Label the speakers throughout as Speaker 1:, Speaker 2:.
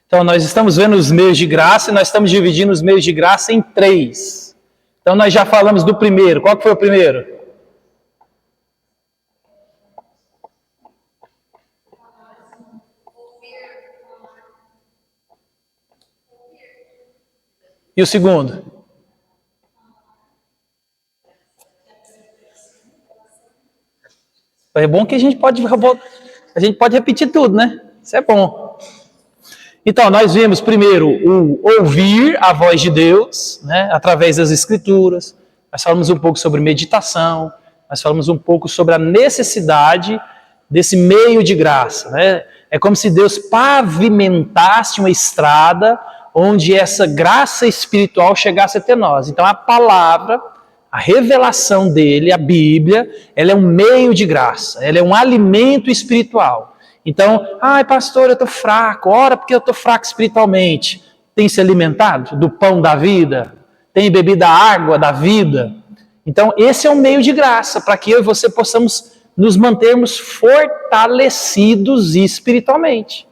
Speaker 1: Então, nós estamos vendo os meios de graça e nós estamos dividindo os meios de graça em 3. Então, nós já falamos do primeiro. Qual que foi o primeiro? E o segundo? É bom que a gente pode repetir tudo, né? Isso é bom. Então, nós vimos primeiro o ouvir a voz de Deus, né, através das Escrituras. Nós falamos um pouco sobre meditação. Nós falamos um pouco sobre a necessidade desse meio de graça, né? É como se Deus pavimentasse uma estrada onde essa graça espiritual chegasse até nós. Então, a palavra, a revelação dele, a Bíblia, ela é um meio de graça, ela é um alimento espiritual. Então, pastor, eu estou fraco, ora porque eu estou fraco espiritualmente. Tem se alimentado do pão da vida? Tem bebido a água da vida? Então, esse é um meio de graça, para que eu e você possamos nos mantermos fortalecidos espiritualmente.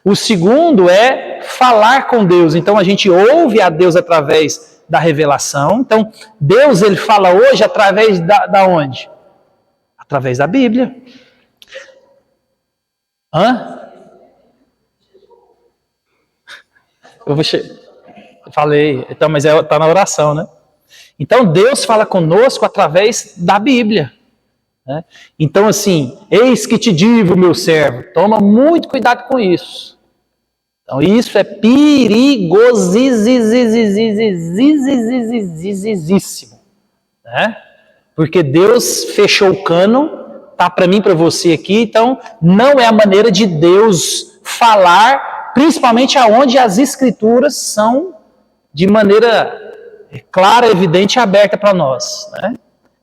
Speaker 1: O segundo é falar com Deus. Então, a gente ouve a Deus através da revelação. Então, Deus, ele fala hoje através da onde? Através da Bíblia. Falei, então, mas está na oração, né? Então, Deus fala conosco através da Bíblia. Né? Então, assim, eis que te digo, meu servo, toma muito cuidado com isso. Então, isso é perigosíssimo, né? Porque Deus fechou o cano, tá para mim, para você aqui, então não é a maneira de Deus falar, principalmente aonde as Escrituras são de maneira clara, evidente e aberta para nós, né?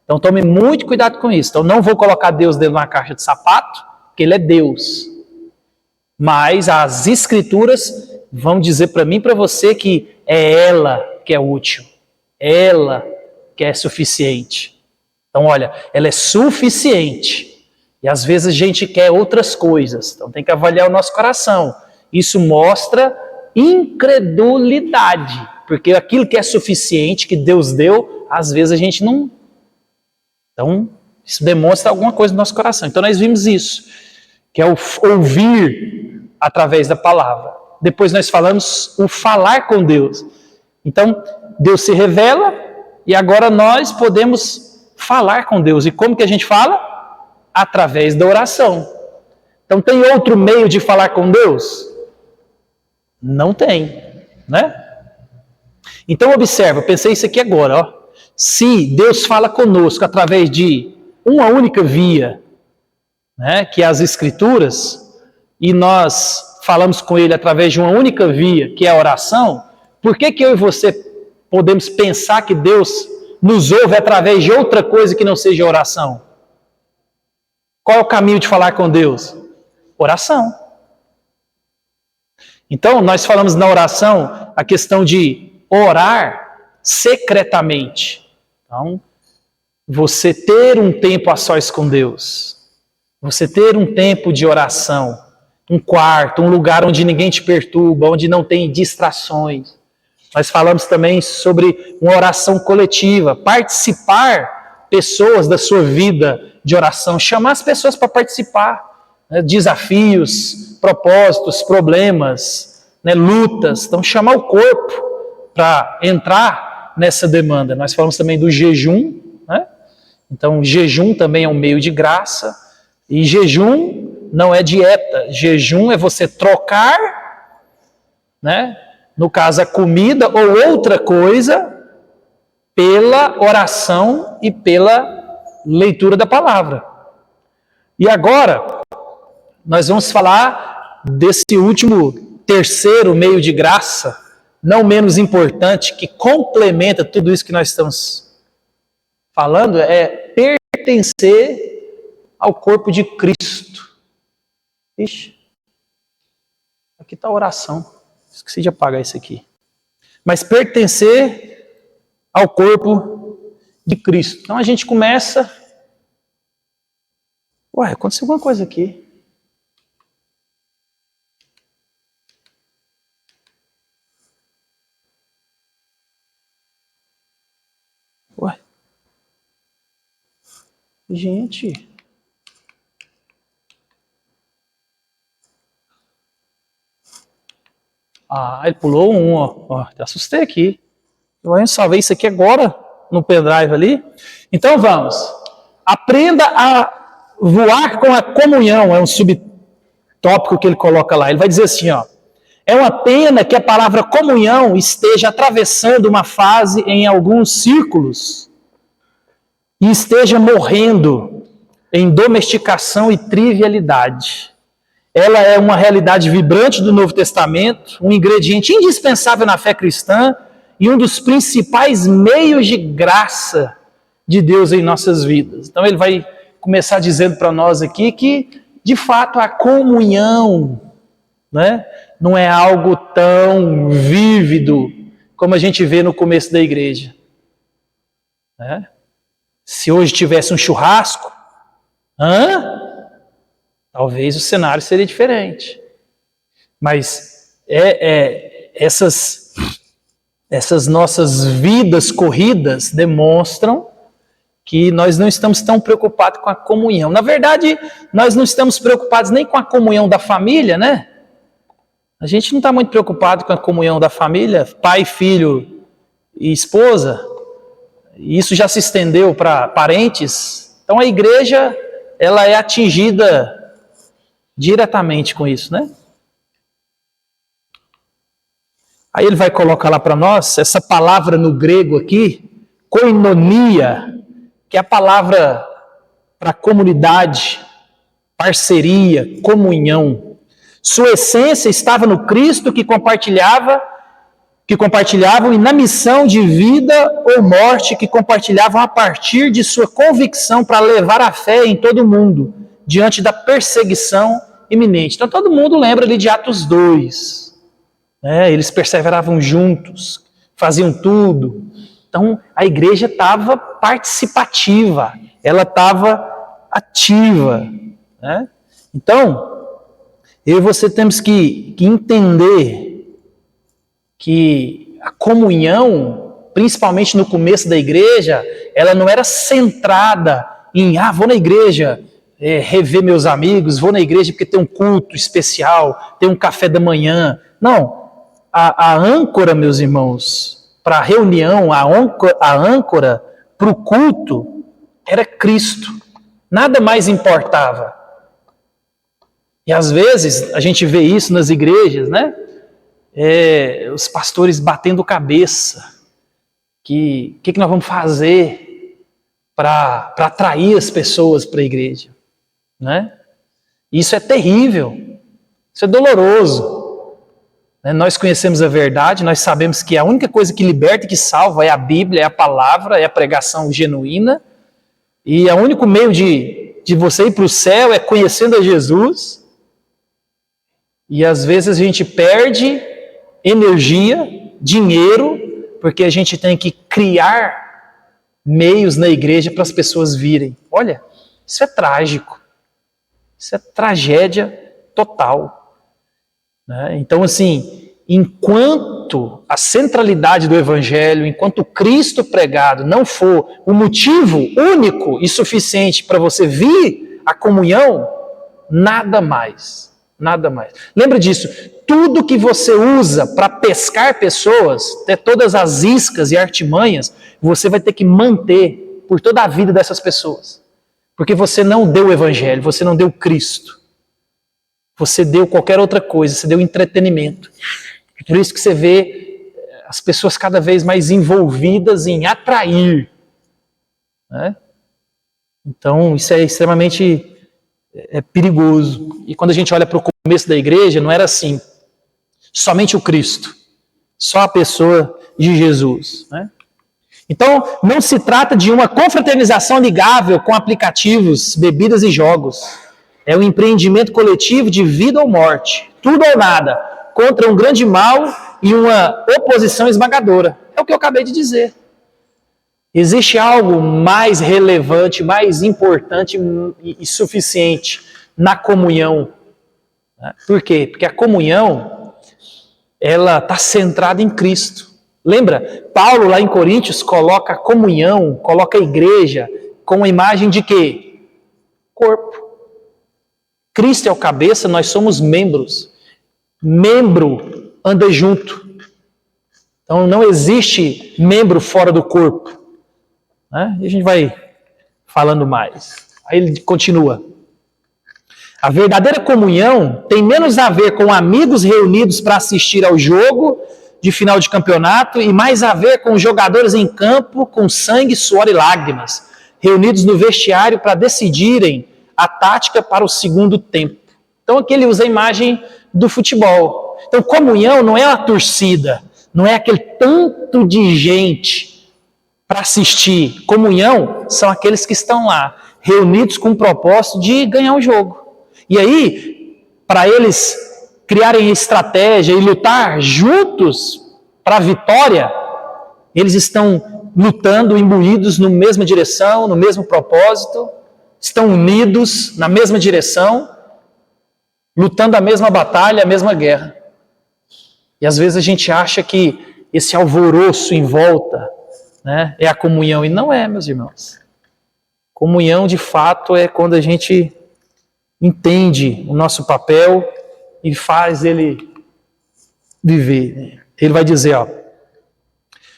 Speaker 1: Então tome muito cuidado com isso. Então não vou colocar Deus dentro de uma caixa de sapato, porque Ele é Deus. Mas as Escrituras vão dizer para mim e para você que é ela que é útil, ela que é suficiente. Então olha, ela é suficiente. E às vezes a gente quer outras coisas. Então tem que avaliar o nosso coração. Isso mostra incredulidade. Porque aquilo que é suficiente, que Deus deu, às vezes a gente não... Então, isso demonstra alguma coisa no nosso coração. Então, nós vimos isso, que é o ouvir através da palavra. Depois nós falamos o falar com Deus. Então, Deus se revela e agora nós podemos falar com Deus. E como que a gente fala? Através da oração. Então, tem outro meio de falar com Deus? Não tem, né? Então, observa, pensei isso aqui agora, ó. Se Deus fala conosco através de uma única via, né, que é as Escrituras, e nós falamos com Ele através de uma única via, que é a oração, por que eu e você podemos pensar que Deus nos ouve através de outra coisa que não seja oração? Qual é o caminho de falar com Deus? Oração. Então, nós falamos na oração a questão de orar secretamente. Então, você ter um tempo a sós com Deus, você ter um tempo de oração, um quarto, um lugar onde ninguém te perturba, onde não tem distrações. Nós falamos também sobre uma oração coletiva, participar pessoas da sua vida de oração, chamar as pessoas para participar, né, desafios, propósitos, problemas, né, lutas. Então, chamar o corpo para entrar nessa demanda. Nós falamos também do jejum, né? Então, jejum também é um meio de graça. E jejum não é dieta. Jejum é você trocar, né? No caso, a comida ou outra coisa, pela oração e pela leitura da palavra. E agora, nós vamos falar desse último, terceiro meio de graça, não menos importante, que complementa tudo isso que nós estamos falando, é pertencer ao corpo de Cristo. Ixi, aqui está a oração. Esqueci de apagar isso aqui. Mas pertencer ao corpo de Cristo. Então a gente começa... Ué, aconteceu alguma coisa aqui. Gente. Ele pulou um, ó. Te assustei aqui. Eu salvei isso aqui agora no pendrive ali. Então vamos. Aprenda a voar com a comunhão. É um subtópico que ele coloca lá. Ele vai dizer assim, ó. É uma pena que a palavra comunhão esteja atravessando uma fase em alguns círculos e esteja morrendo em domesticação e trivialidade. Ela é uma realidade vibrante do Novo Testamento, um ingrediente indispensável na fé cristã e um dos principais meios de graça de Deus em nossas vidas. Então ele vai começar dizendo para nós aqui que, de fato, a comunhão, né, não é algo tão vívido como a gente vê no começo da igreja. Né? Se hoje tivesse um churrasco, talvez o cenário seria diferente. Mas essas nossas vidas corridas demonstram que nós não estamos tão preocupados com a comunhão. Na verdade, nós não estamos preocupados nem com a comunhão da família, né? A gente não está muito preocupado com a comunhão da família, pai, filho e esposa. Isso já se estendeu para parentes. Então a igreja, ela é atingida diretamente com isso, né? Aí ele vai colocar lá para nós, essa palavra no grego aqui, koinonia, que é a palavra para comunidade, parceria, comunhão. Sua essência estava no Cristo que compartilhavam e na missão de vida ou morte que compartilhavam a partir de sua convicção para levar a fé em todo mundo, diante da perseguição iminente. Então todo mundo lembra ali de Atos 2. Eles perseveravam juntos, faziam tudo. Então a igreja estava participativa, ela estava ativa. Né? Então, eu e você temos que entender que a comunhão, principalmente no começo da igreja, ela não era centrada em, vou na igreja rever meus amigos, vou na igreja porque tem um culto especial, tem um café da manhã. Não, a âncora, meus irmãos, para a reunião, a âncora para o culto era Cristo. Nada mais importava. E às vezes a gente vê isso nas igrejas, né? Os pastores batendo cabeça. Que nós vamos fazer para atrair as pessoas para a igreja? Né? Isso é terrível. Isso é doloroso. Né? Nós conhecemos a verdade, nós sabemos que a única coisa que liberta e que salva é a Bíblia, é a palavra, é a pregação genuína. E o único meio de você ir para o céu é conhecendo a Jesus. E às vezes a gente perde energia, dinheiro, porque a gente tem que criar meios na igreja para as pessoas virem. Olha, isso é trágico. Isso é tragédia total. Né? Então, assim, enquanto a centralidade do Evangelho, enquanto Cristo pregado não for o motivo único e suficiente para você vir à comunhão, nada mais. Nada mais. Lembra disso. Tudo que você usa para pescar pessoas, ter todas as iscas e artimanhas, você vai ter que manter por toda a vida dessas pessoas. Porque você não deu o Evangelho, você não deu Cristo. Você deu qualquer outra coisa, você deu entretenimento. Por isso que você vê as pessoas cada vez mais envolvidas em atrair. Né? Então, isso é extremamente perigoso. E quando a gente olha para o começo da igreja, não era assim. Somente o Cristo. Só a pessoa de Jesus. Né? Então, não se trata de uma confraternização amigável com aplicativos, bebidas e jogos. É um empreendimento coletivo de vida ou morte. Tudo ou nada. Contra um grande mal e uma oposição esmagadora. É o que eu acabei de dizer. Existe algo mais relevante, mais importante e suficiente na comunhão. Por quê? Porque a comunhão, ela está centrada em Cristo. Lembra? Paulo, lá em Coríntios, coloca a comunhão, coloca a igreja com a imagem de quê? Corpo. Cristo é o cabeça, nós somos membros. Membro anda junto. Então não existe membro fora do corpo. Né? E a gente vai falando mais. Aí ele continua. A verdadeira comunhão tem menos a ver com amigos reunidos para assistir ao jogo de final de campeonato e mais a ver com jogadores em campo com sangue, suor e lágrimas, reunidos no vestiário para decidirem a tática para o segundo tempo. Então aqui ele usa a imagem do futebol. Então comunhão não é a torcida, não é aquele tanto de gente para assistir. Comunhão são aqueles que estão lá, reunidos com o propósito de ganhar o jogo. E aí, para eles criarem estratégia e lutar juntos para a vitória, eles estão lutando, imbuídos na mesma direção, no mesmo propósito, estão unidos na mesma direção, lutando a mesma batalha, a mesma guerra. E às vezes a gente acha que esse alvoroço em volta, né, é a comunhão, e não é, meus irmãos. Comunhão, de fato, é quando a gente entende o nosso papel e faz ele viver. Ele vai dizer,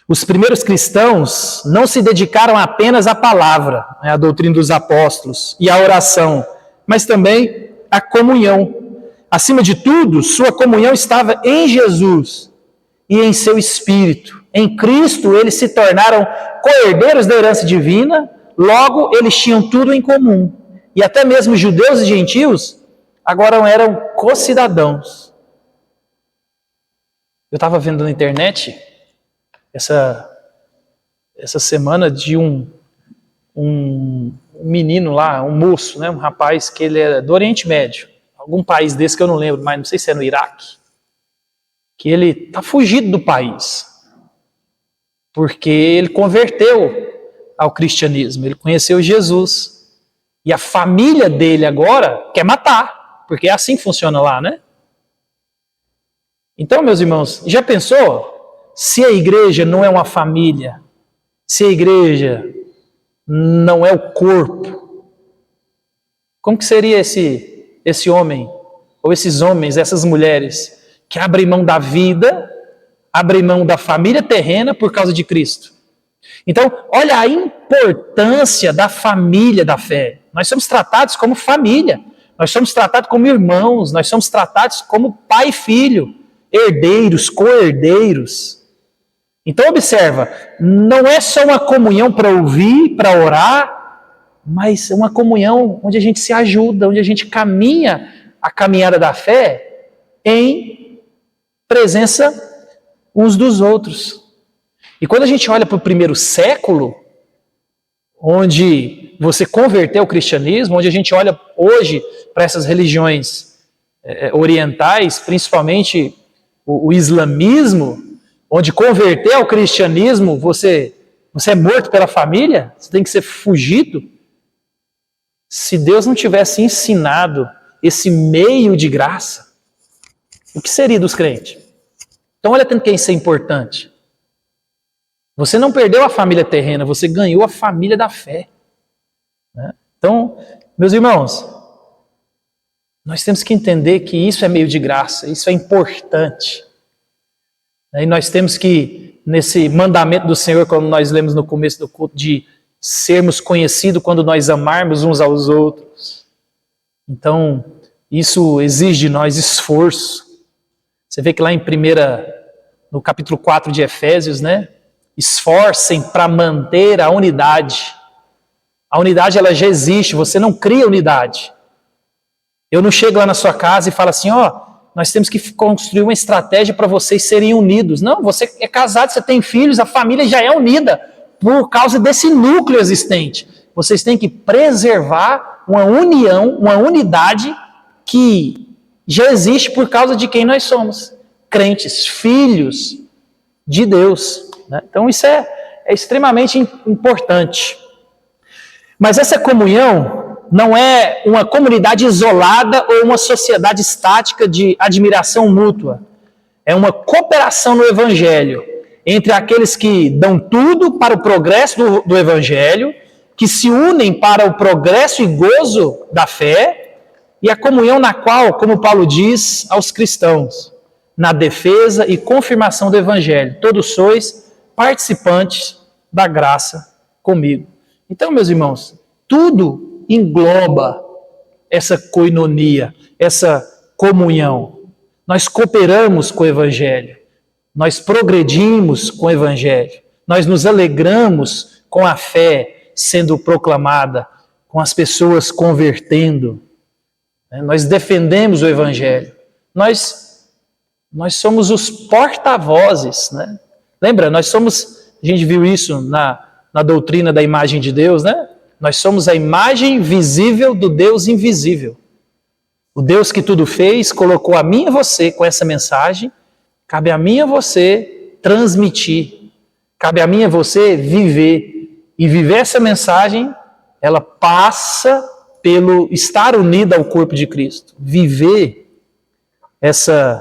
Speaker 1: os primeiros cristãos não se dedicaram apenas à palavra, né, à doutrina dos apóstolos e à oração, mas também à comunhão. Acima de tudo, sua comunhão estava em Jesus e em seu Espírito. Em Cristo, eles se tornaram co-herdeiros da herança divina, logo eles tinham tudo em comum. E até mesmo judeus e gentios agora eram co-cidadãos. Eu estava vendo na internet essa semana de um menino lá, um moço, né, um rapaz que ele é do Oriente Médio, algum país desse que eu não lembro, mas não sei se é no Iraque, que ele está fugido do país, porque ele converteu ao cristianismo, ele conheceu Jesus. E a família dele agora quer matar, porque é assim que funciona lá, né? Então, meus irmãos, já pensou? Se a igreja não é uma família, se a igreja não é o corpo, como que seria esse homem, ou esses homens, essas mulheres, que abrem mão da vida, abrem mão da família terrena por causa de Cristo? Então, olha a importância da família da fé. Nós somos tratados como família, nós somos tratados como irmãos, nós somos tratados como pai e filho, herdeiros, co-herdeiros. Então observa, não é só uma comunhão para ouvir, para orar, mas é uma comunhão onde a gente se ajuda, onde a gente caminha a caminhada da fé em presença uns dos outros. E quando a gente olha para o primeiro século, onde você converteu ao cristianismo, onde a gente olha hoje para essas religiões orientais, principalmente o islamismo, onde converter ao cristianismo, você é morto pela família, você tem que ser fugido. Se Deus não tivesse ensinado esse meio de graça, o que seria dos crentes? Então olha tanto que isso é importante. Você não perdeu a família terrena, você ganhou a família da fé. Né? Então, meus irmãos, nós temos que entender que isso é meio de graça, isso é importante. E nós temos que, nesse mandamento do Senhor, como nós lemos no começo do culto, de sermos conhecidos quando nós amarmos uns aos outros. Então, isso exige de nós esforço. Você vê que lá no capítulo 4 de Efésios, né? Esforcem para manter a unidade. A unidade, ela já existe, você não cria unidade. Eu não chego lá na sua casa e falo assim, nós temos que construir uma estratégia para vocês serem unidos. Não, você é casado, você tem filhos, a família já é unida por causa desse núcleo existente. Vocês têm que preservar uma união, uma unidade que já existe por causa de quem nós somos. Crentes, filhos de Deus. Né? Então isso é extremamente importante. Mas essa comunhão não é uma comunidade isolada ou uma sociedade estática de admiração mútua. É uma cooperação no Evangelho entre aqueles que dão tudo para o progresso do Evangelho que se unem para o progresso e gozo da fé, e a comunhão na qual, como Paulo diz aos cristãos, na defesa e confirmação do Evangelho, todos sois participantes da graça comigo. Então, meus irmãos, tudo engloba essa koinonia, essa comunhão. Nós cooperamos com o Evangelho, nós progredimos com o Evangelho, nós nos alegramos com a fé sendo proclamada, com as pessoas convertendo. Nós defendemos o Evangelho. Nós somos os porta-vozes, né? Lembra, a gente viu isso na doutrina da imagem de Deus, né? Nós somos a imagem visível do Deus invisível. O Deus que tudo fez, colocou a mim e você com essa mensagem, cabe a mim e a você transmitir, cabe a mim e a você viver. E viver essa mensagem, ela passa pelo estar unida ao corpo de Cristo. Viver essa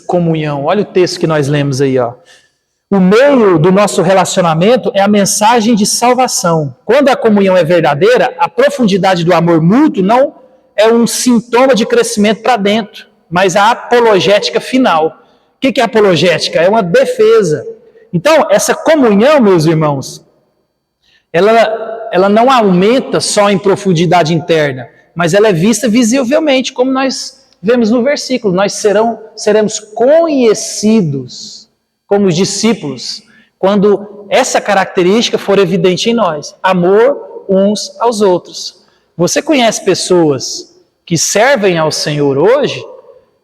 Speaker 1: comunhão. Olha o texto que nós lemos aí, ó. O meio do nosso relacionamento é a mensagem de salvação. Quando a comunhão é verdadeira, a profundidade do amor mútuo não é um sintoma de crescimento para dentro, mas a apologética final. O que é apologética? É uma defesa. Então, essa comunhão, meus irmãos, ela não aumenta só em profundidade interna, mas ela é vista visivelmente, como nós vemos no versículo. Nós seremos conhecidos como os discípulos, quando essa característica for evidente em nós. Amor uns aos outros. Você conhece pessoas que servem ao Senhor hoje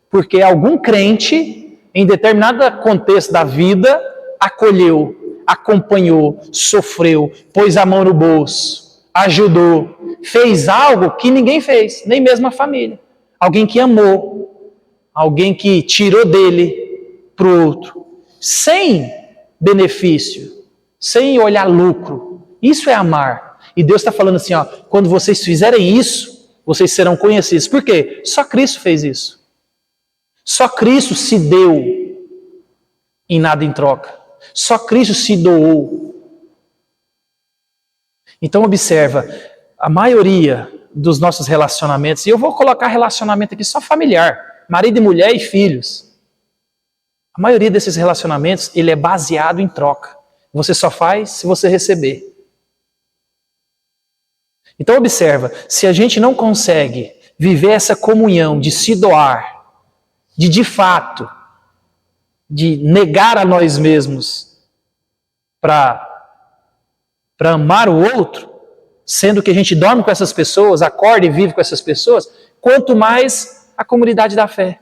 Speaker 1: porque algum crente, em determinado contexto da vida, acolheu, acompanhou, sofreu, pôs a mão no bolso, ajudou, fez algo que ninguém fez, nem mesmo a família. Alguém que amou, alguém que tirou dele para o outro, sem benefício, sem olhar lucro. Isso é amar. E Deus está falando assim, ó, quando vocês fizerem isso, vocês serão conhecidos. Por quê? Só Cristo fez isso. Só Cristo se deu em nada em troca. Só Cristo se doou. Então observa, a maioria dos nossos relacionamentos, e eu vou colocar relacionamento aqui só familiar, marido e mulher e filhos. A maioria desses relacionamentos, ele é baseado em troca. Você só faz se você receber. Então observa, se a gente não consegue viver essa comunhão de se doar, de fato, de negar a nós mesmos para amar o outro, sendo que a gente dorme com essas pessoas, acorda e vive com essas pessoas, quanto mais a comunidade da fé.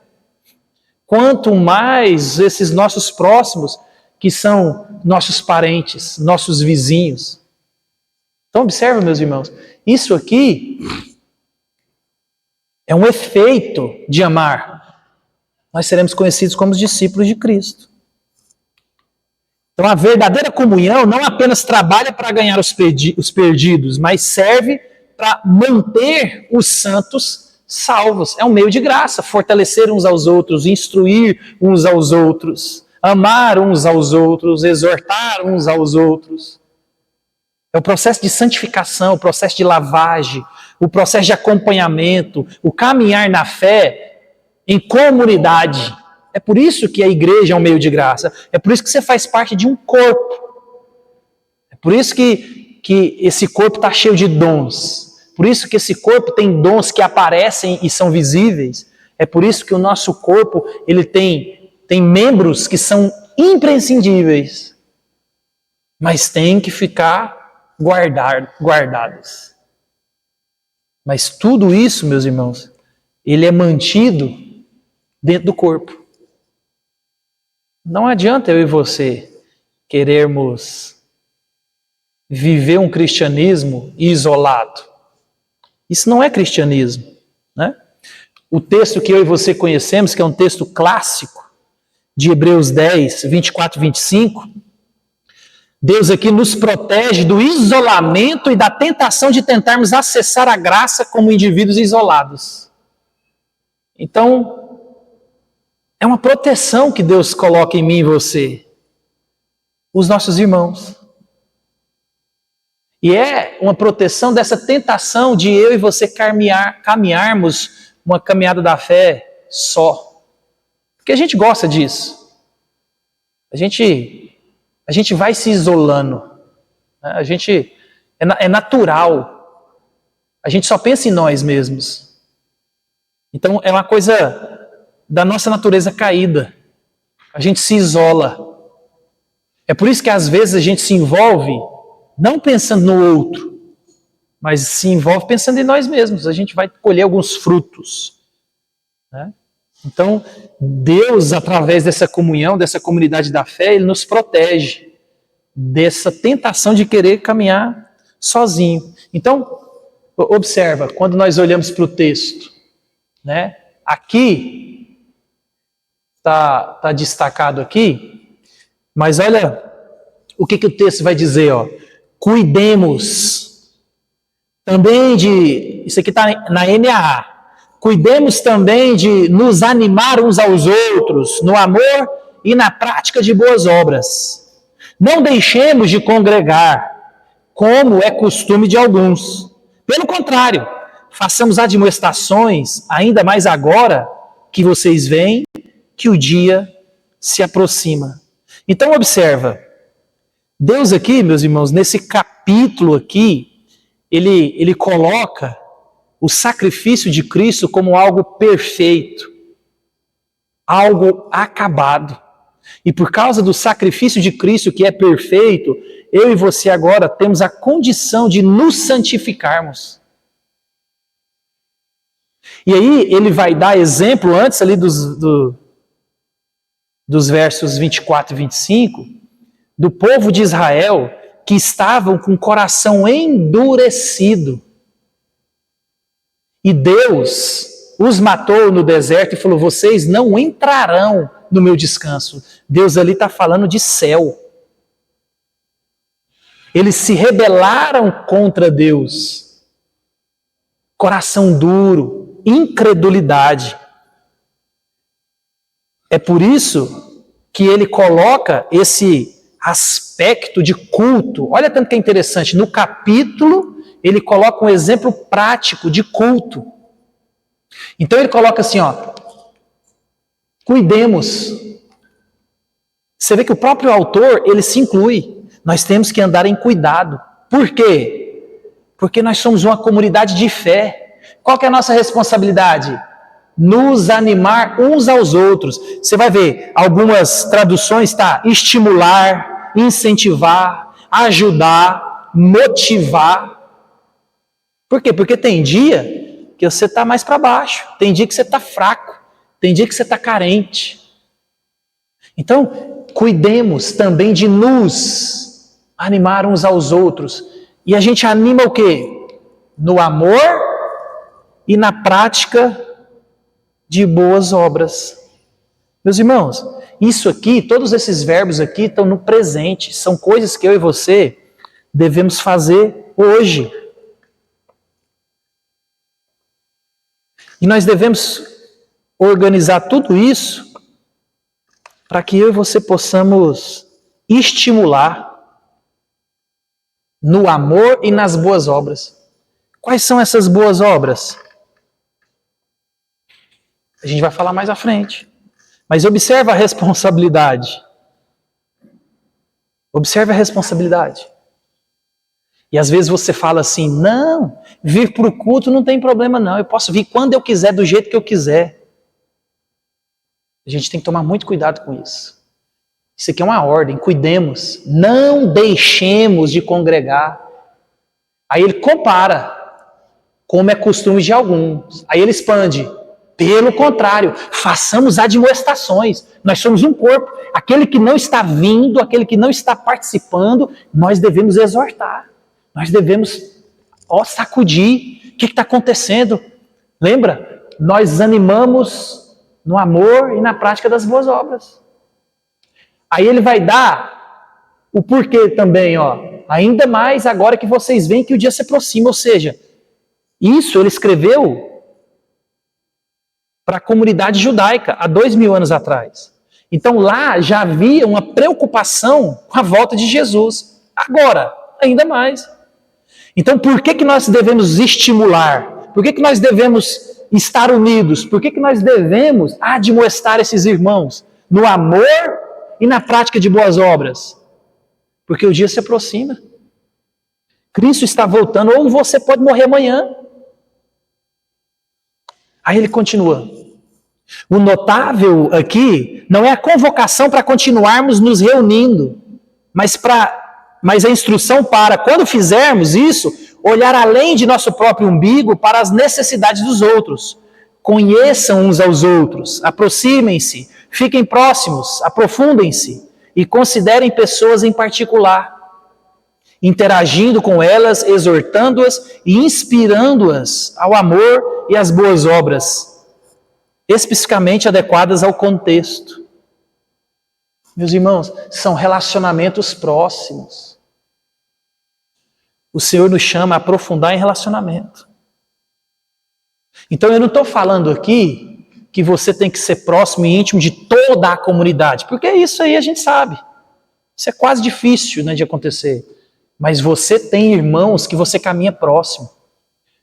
Speaker 1: Quanto mais esses nossos próximos, que são nossos parentes, nossos vizinhos. Então observa, meus irmãos, isso aqui é um efeito de amar. Nós seremos conhecidos como os discípulos de Cristo. Então a verdadeira comunhão não apenas trabalha para ganhar os perdidos, mas serve para manter os santos salvos. É um meio de graça, fortalecer uns aos outros, instruir uns aos outros, amar uns aos outros, exortar uns aos outros. É o processo de santificação, o processo de lavagem, o processo de acompanhamento, o caminhar na fé em comunidade. É por isso que a igreja é um meio de graça. É por isso que você faz parte de um corpo. É por isso que esse corpo está cheio de dons. Por isso que esse corpo tem dons que aparecem e são visíveis. É por isso que o nosso corpo ele tem membros que são imprescindíveis. Mas tem que ficar guardados. Mas tudo isso, meus irmãos, ele é mantido dentro do corpo. Não adianta eu e você querermos viver um cristianismo isolado. Isso não é cristianismo, né? O texto que eu e você conhecemos, que é um texto clássico, de Hebreus 10, 24 e 25, Deus aqui nos protege do isolamento e da tentação de tentarmos acessar a graça como indivíduos isolados. Então, é uma proteção que Deus coloca em mim e você, os nossos irmãos. E é uma proteção dessa tentação de eu e você caminharmos uma caminhada da fé só. Porque a gente gosta disso. A gente vai se isolando. Né? É natural. A gente só pensa em nós mesmos. Então é uma coisa da nossa natureza caída. A gente se isola. É por isso que às vezes a gente se envolve não pensando no outro, mas se envolve pensando em nós mesmos. A gente vai colher alguns frutos. Né? Então, Deus, através dessa comunhão, dessa comunidade da fé, Ele nos protege dessa tentação de querer caminhar sozinho. Então, observa, quando nós olhamos para o texto, né? Aqui, está destacado aqui, mas olha o que o texto vai dizer, ó. Cuidemos também de, isso aqui está na NAA, cuidemos também de nos animar uns aos outros no amor e na prática de boas obras. Não deixemos de congregar, como é costume de alguns. Pelo contrário, façamos admoestações, ainda mais agora que vocês veem que o dia se aproxima. Então observa, Deus aqui, meus irmãos, nesse capítulo aqui, ele coloca o sacrifício de Cristo como algo perfeito, algo acabado. E por causa do sacrifício de Cristo que é perfeito, eu e você agora temos a condição de nos santificarmos. E aí ele vai dar exemplo antes ali dos versos 24 e 25, do povo de Israel que estavam com o coração endurecido. E Deus os matou no deserto e falou, vocês não entrarão no meu descanso. Deus ali está falando de céu. Eles se rebelaram contra Deus. Coração duro, incredulidade. É por isso que ele coloca esse aspecto de culto. Olha tanto que é interessante, no capítulo ele coloca um exemplo prático de culto. Então ele coloca assim, ó, cuidemos. Você vê que o próprio autor, ele se inclui. Nós temos que andar em cuidado. Por quê? Porque nós somos uma comunidade de fé. Qual que é a nossa responsabilidade? Nos animar uns aos outros. Você vai ver, algumas traduções tá estimular, incentivar, ajudar, motivar. Por quê? Porque tem dia que você está mais para baixo, tem dia que você está fraco, tem dia que você está carente. Então, cuidemos também de nos animar uns aos outros. E a gente anima o quê? No amor e na prática de boas obras. Meus irmãos, isso aqui, todos esses verbos aqui estão no presente, são coisas que eu e você devemos fazer hoje. E nós devemos organizar tudo isso para que eu e você possamos estimular no amor e nas boas obras. Quais são essas boas obras? A gente vai falar mais à frente. Mas observa a responsabilidade. Observa a responsabilidade. E às vezes você fala assim, não, vir para o culto não tem problema não, eu posso vir quando eu quiser, do jeito que eu quiser. A gente tem que tomar muito cuidado com isso. Isso aqui é uma ordem, cuidemos, não deixemos de congregar. Aí ele compara, como é costume de alguns. Aí ele expande, pelo contrário, façamos admoestações. Nós somos um corpo, aquele que não está vindo, aquele que não está participando, nós devemos exortar. Nós devemos sacudir. O que está acontecendo? Lembra? Nós animamos no amor e na prática das boas obras. Aí ele vai dar o porquê também, ó. Ainda mais agora que vocês veem que o dia se aproxima. Ou seja, isso ele escreveu para a comunidade judaica há 2000 anos atrás. Então lá já havia uma preocupação com a volta de Jesus. Agora, ainda mais. Então, por que nós devemos estimular? Por que nós devemos estar unidos? Por que nós devemos admoestar esses irmãos no amor e na prática de boas obras? Porque o dia se aproxima. Cristo está voltando, ou você pode morrer amanhã. Aí ele continua. O notável aqui não é a convocação para continuarmos nos reunindo, mas a instrução para, quando fizermos isso, olhar além de nosso próprio umbigo para as necessidades dos outros. Conheçam uns aos outros, aproximem-se, fiquem próximos, aprofundem-se e considerem pessoas em particular, interagindo com elas, exortando-as e inspirando-as ao amor e às boas obras, especificamente adequadas ao contexto. Meus irmãos, são relacionamentos próximos. O Senhor nos chama a aprofundar em relacionamento. Então eu não estou falando aqui que você tem que ser próximo e íntimo de toda a comunidade, porque isso aí a gente sabe. Isso é quase difícil, né, de acontecer. Mas você tem irmãos que você caminha próximo.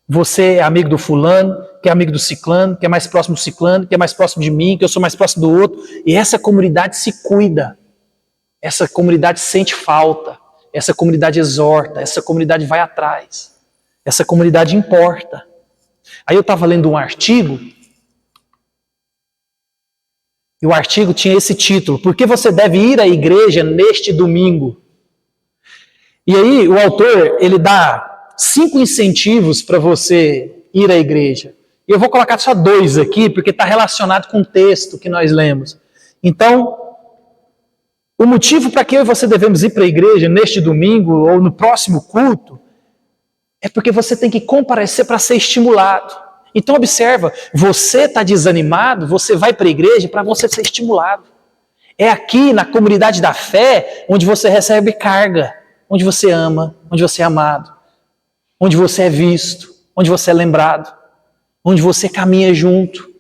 Speaker 1: Você é amigo do fulano, que é amigo do ciclano, que é mais próximo do ciclano, que é mais próximo de mim, que eu sou mais próximo do outro. E essa comunidade se cuida. Essa comunidade sente falta. Essa comunidade exorta. Essa comunidade vai atrás. Essa comunidade importa. Aí eu estava lendo um artigo, e o artigo tinha esse título: Por que você deve ir à igreja neste domingo? E aí o autor, ele dá 5 incentivos para você ir à igreja. E eu vou colocar só 2 aqui, porque está relacionado com o texto que nós lemos. Então, o motivo para que eu e você devemos ir para a igreja neste domingo ou no próximo culto é porque você tem que comparecer para ser estimulado. Então observa, você está desanimado, você vai para a igreja para você ser estimulado. É aqui na comunidade da fé onde você recebe carga, onde você ama, onde você é amado, onde você é visto, onde você é lembrado, onde você caminha junto,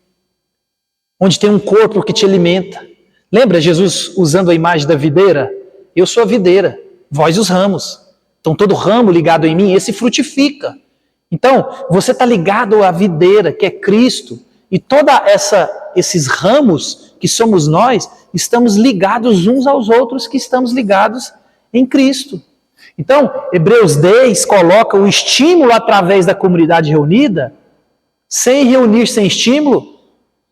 Speaker 1: onde tem um corpo que te alimenta. Lembra Jesus usando a imagem da videira? Eu sou a videira, vós os ramos. Então todo ramo ligado em mim, esse frutifica. Então, você está ligado à videira, que é Cristo, e todos esses ramos, que somos nós, estamos ligados uns aos outros, que estamos ligados em Cristo. Então, Hebreus 10 coloca o estímulo através da comunidade reunida, sem reunir, sem estímulo,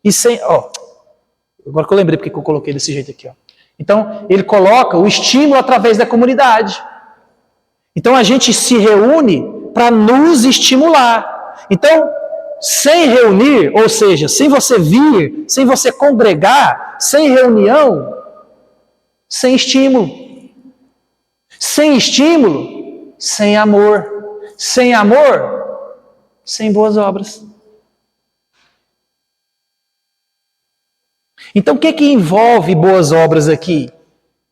Speaker 1: e sem... agora que eu lembrei porque eu coloquei desse jeito aqui. Então, ele coloca o estímulo através da comunidade. Então, a gente se reúne para nos estimular. Então, sem reunir, ou seja, sem você vir, sem você congregar, sem reunião, sem estímulo. Sem estímulo, sem amor. Sem amor, sem boas obras. Então, o que envolve boas obras aqui?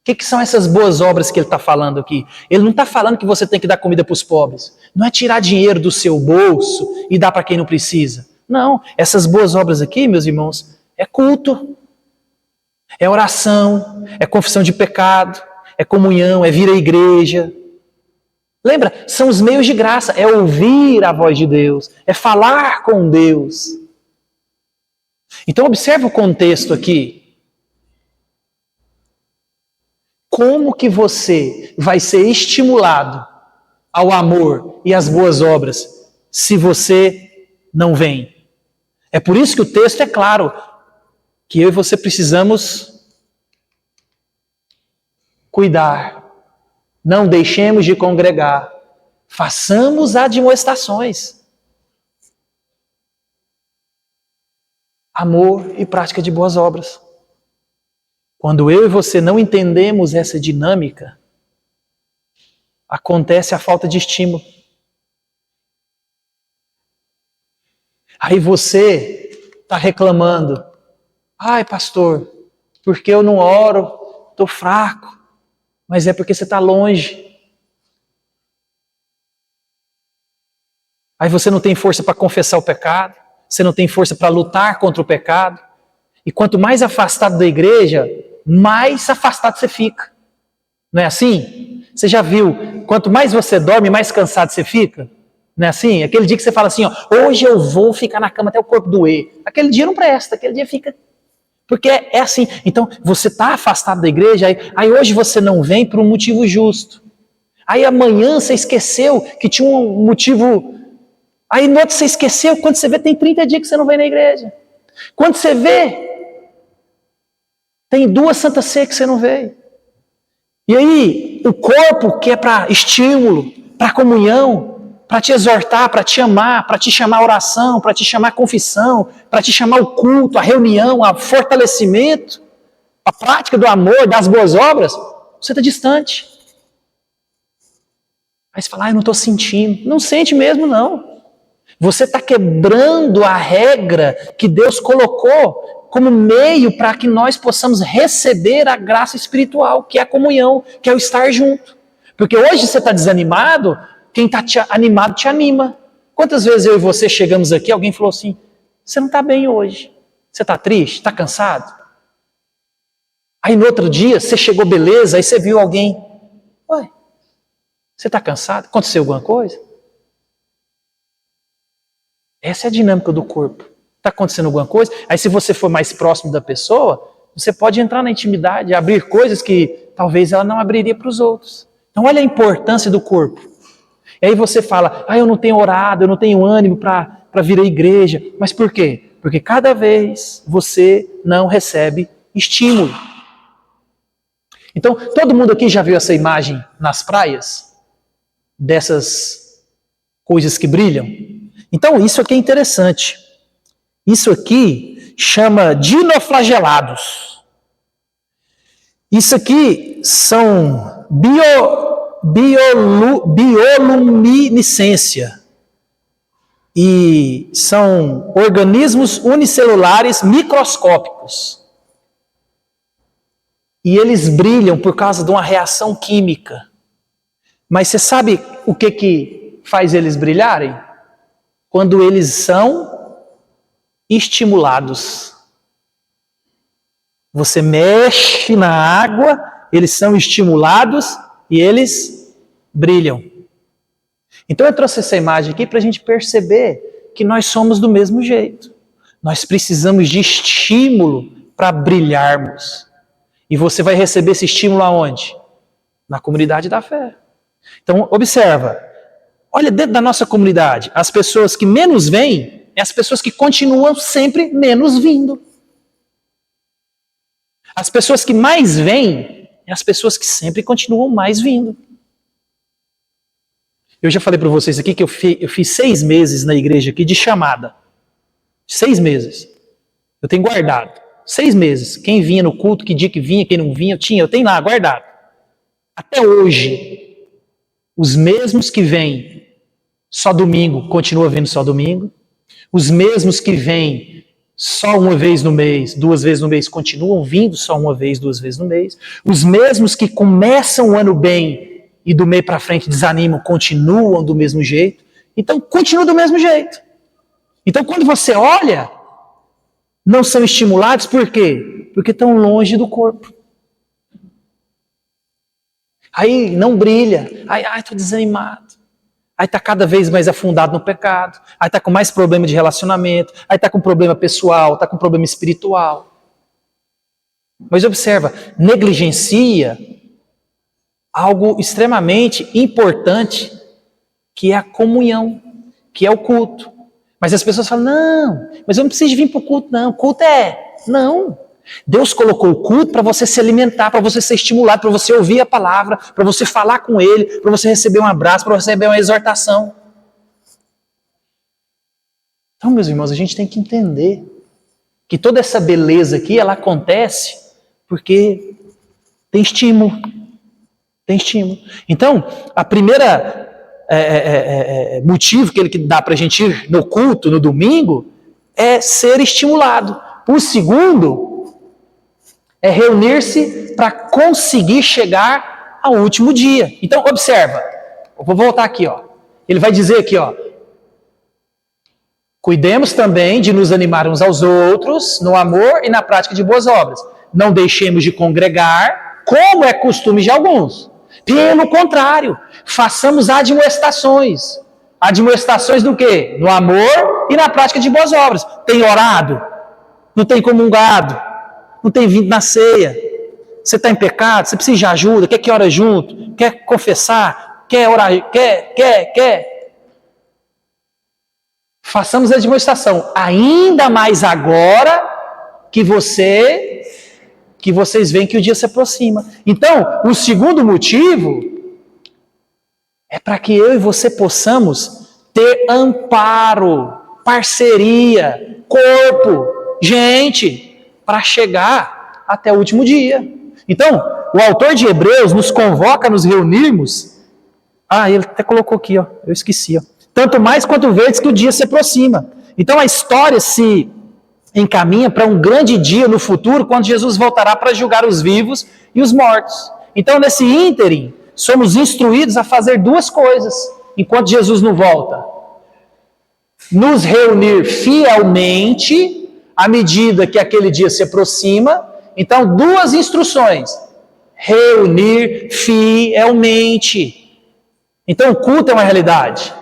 Speaker 1: O que são essas boas obras que ele está falando aqui? Ele não está falando que você tem que dar comida para os pobres. Não é tirar dinheiro do seu bolso e dar para quem não precisa. Não, essas boas obras aqui, meus irmãos, é culto, é oração, é confissão de pecado, é comunhão, é vir à igreja. Lembra? São os meios de graça, é ouvir a voz de Deus, é falar com Deus. Então observe o contexto aqui. Como que você vai ser estimulado ao amor e às boas obras se você não vem? É por isso que o texto é claro, que eu e você precisamos cuidar. Não deixemos de congregar. Façamos admoestações. Amor e prática de boas obras. Quando eu e você não entendemos essa dinâmica, acontece a falta de estímulo. Aí você está reclamando. Ai, pastor, porque eu não oro, estou fraco. Mas é porque você está longe. Aí você não tem força para confessar o pecado. Você não tem força para lutar contra o pecado. E quanto mais afastado da igreja, mais afastado você fica. Não é assim? Você já viu, quanto mais você dorme, mais cansado você fica? Não é assim? Aquele dia que você fala assim, ó, hoje eu vou ficar na cama até o corpo doer. Aquele dia não presta, aquele dia fica... Porque é assim. Então, você está afastado da igreja, aí hoje você não vem por um motivo justo. Aí amanhã você esqueceu que tinha um motivo... Aí no outro você esqueceu, quando você vê, tem 30 dias que você não vem na igreja. Quando você vê, tem 2 Santa Ceia que você não veio. E aí, o corpo que é para estímulo, para comunhão, para te exortar, para te amar, para te chamar a oração, para te chamar a confissão, para te chamar o culto, a reunião, o fortalecimento, a prática do amor, das boas obras, você está distante. Aí você fala, eu não estou sentindo. Não sente mesmo, não. Você está quebrando a regra que Deus colocou como meio para que nós possamos receber a graça espiritual, que é a comunhão, que é o estar junto. Porque hoje você está desanimado, quem está animado te anima. Quantas vezes eu e você chegamos aqui, alguém falou assim, você não está bem hoje, você está triste, está cansado? Aí no outro dia, você chegou beleza, aí você viu alguém, ué, você está cansado? Aconteceu alguma coisa? Essa é a dinâmica do corpo. Está acontecendo alguma coisa? Aí se você for mais próximo da pessoa, você pode entrar na intimidade, abrir coisas que talvez ela não abriria para os outros. Então olha a importância do corpo. E aí você fala, eu não tenho orado, eu não tenho ânimo para vir à igreja. Mas por quê? Porque cada vez você não recebe estímulo. Então, todo mundo aqui já viu essa imagem nas praias? Dessas coisas que brilham? Então, isso aqui é interessante. Isso aqui chama dinoflagelados. Isso aqui são bioluminescência. E são organismos unicelulares microscópicos. E eles brilham por causa de uma reação química. Mas você sabe o que faz eles brilharem? Quando eles são estimulados. Você mexe na água, eles são estimulados e eles brilham. Então eu trouxe essa imagem aqui para a gente perceber que nós somos do mesmo jeito. Nós precisamos de estímulo para brilharmos. E você vai receber esse estímulo aonde? Na comunidade da fé. Então observa, olha dentro da nossa comunidade, as pessoas que menos vêm, é as pessoas que continuam sempre menos vindo. As pessoas que mais vêm, é as pessoas que sempre continuam mais vindo. Eu já falei para vocês aqui que eu fiz 6 meses na igreja aqui de chamada. 6 meses. Eu tenho guardado. 6 meses. Quem vinha no culto, que dia que vinha, quem não vinha, eu tenho lá guardado. Até hoje, os mesmos que vêm só domingo, continuam vindo só domingo. Os mesmos que vêm só uma vez no mês, 2 vezes no mês, continuam vindo só uma vez, 2 vezes no mês. Os mesmos que começam o ano bem e do meio para frente desanimam, continuam do mesmo jeito. Então, continua do mesmo jeito. Então, quando você olha, não são estimulados, por quê? Porque estão longe do corpo. Aí não brilha. Aí, estou desanimado. Aí está cada vez mais afundado no pecado. Aí está com mais problema de relacionamento. Aí está com problema pessoal, está com problema espiritual. Mas observa, negligencia algo extremamente importante, que é a comunhão, que é o culto. Mas as pessoas falam, não, mas eu não preciso vir para o culto, não. O culto não. Deus colocou o culto para você se alimentar, para você ser estimulado, para você ouvir a palavra, para você falar com Ele, para você receber um abraço, para você receber uma exortação. Então, meus irmãos, a gente tem que entender que toda essa beleza aqui, ela acontece porque tem estímulo. Tem estímulo. Então, a primeira motivo que ele dá para a gente ir no culto, no domingo, é ser estimulado. O segundo é reunir-se para conseguir chegar ao último dia. Então, observa. Eu vou voltar aqui, ó. Ele vai dizer aqui, ó. Cuidemos também de nos animar uns aos outros no amor e na prática de boas obras. Não deixemos de congregar, como é costume de alguns, Pelo contrário, façamos admoestações. Admoestações do quê? No amor e na prática de boas obras. Tem orado? Não tem comungado? Não tem vindo na ceia? Você está em pecado? Você precisa de ajuda? Quer que ore junto? Quer confessar? Quer orar? Quer? Façamos a demonstração. Ainda mais agora que vocês veem que o dia se aproxima. Então, o segundo motivo é para que eu e você possamos ter amparo, parceria, corpo, gente, para chegar até o último dia. Então, o autor de Hebreus nos convoca a nos reunirmos. Ele até colocou aqui, eu esqueci. Tanto mais quanto vedes que o dia se aproxima. Então, a história se encaminha para um grande dia no futuro, quando Jesus voltará para julgar os vivos e os mortos. Então, nesse ínterim, somos instruídos a fazer duas coisas, enquanto Jesus não volta. Nos reunir fielmente, à medida que aquele dia se aproxima. Então, duas instruções. Reunir fielmente. Então, o culto é uma realidade.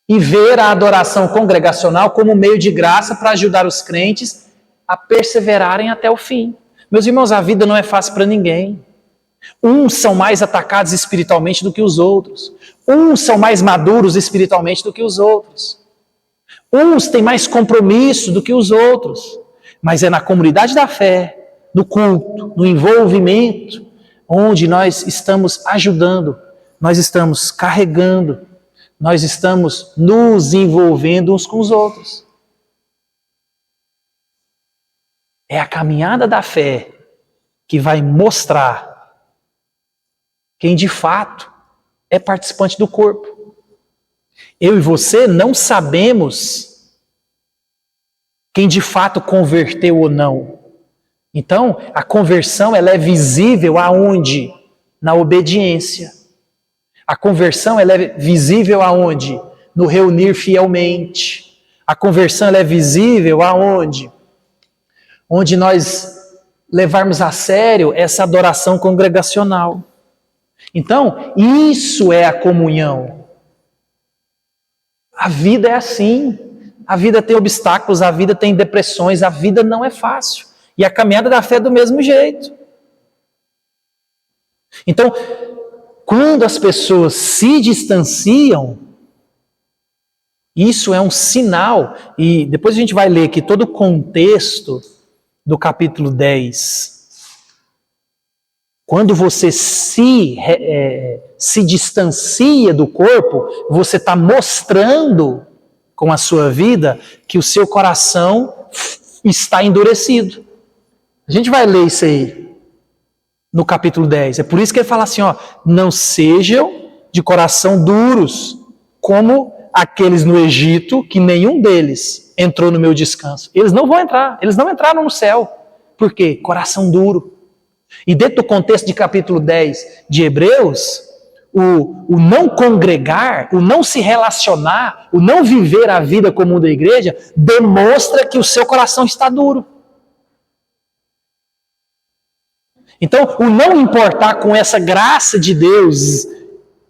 Speaker 1: E ver a adoração congregacional como meio de graça para ajudar os crentes a perseverarem até o fim. Meus irmãos, a vida não é fácil para ninguém. Uns são mais atacados espiritualmente do que os outros. Uns são mais maduros espiritualmente do que os outros. Uns têm mais compromisso do que os outros. Mas é na comunidade da fé, no culto, no envolvimento, onde nós estamos ajudando, nós estamos carregando, nós estamos nos envolvendo uns com os outros. É a caminhada da fé que vai mostrar quem de fato é participante do corpo. Eu e você não sabemos quem de fato converteu ou não. Então, a conversão ela é visível aonde? Na obediência. A conversão ela é visível aonde? No reunir fielmente. A conversão ela é visível aonde? Onde nós levarmos a sério essa adoração congregacional. Então, isso é a comunhão. A vida é assim. A vida tem obstáculos, a vida tem depressões, a vida não é fácil. E a caminhada da fé é do mesmo jeito. Então, quando as pessoas se distanciam, isso é um sinal, e depois a gente vai ler aqui todo o contexto do capítulo 10. Quando você se distancia do corpo, você está mostrando com a sua vida que o seu coração está endurecido. A gente vai ler isso aí no capítulo 10. É por isso que ele fala assim, não sejam de coração duros, como aqueles no Egito, que nenhum deles entrou no meu descanso. Eles não vão entrar, eles não entraram no céu. Por quê? Coração duro. E dentro do contexto de capítulo 10 de Hebreus, o não congregar, o não se relacionar, o não viver a vida comum da igreja, demonstra que o seu coração está duro. Então, o não importar com essa graça de Deus,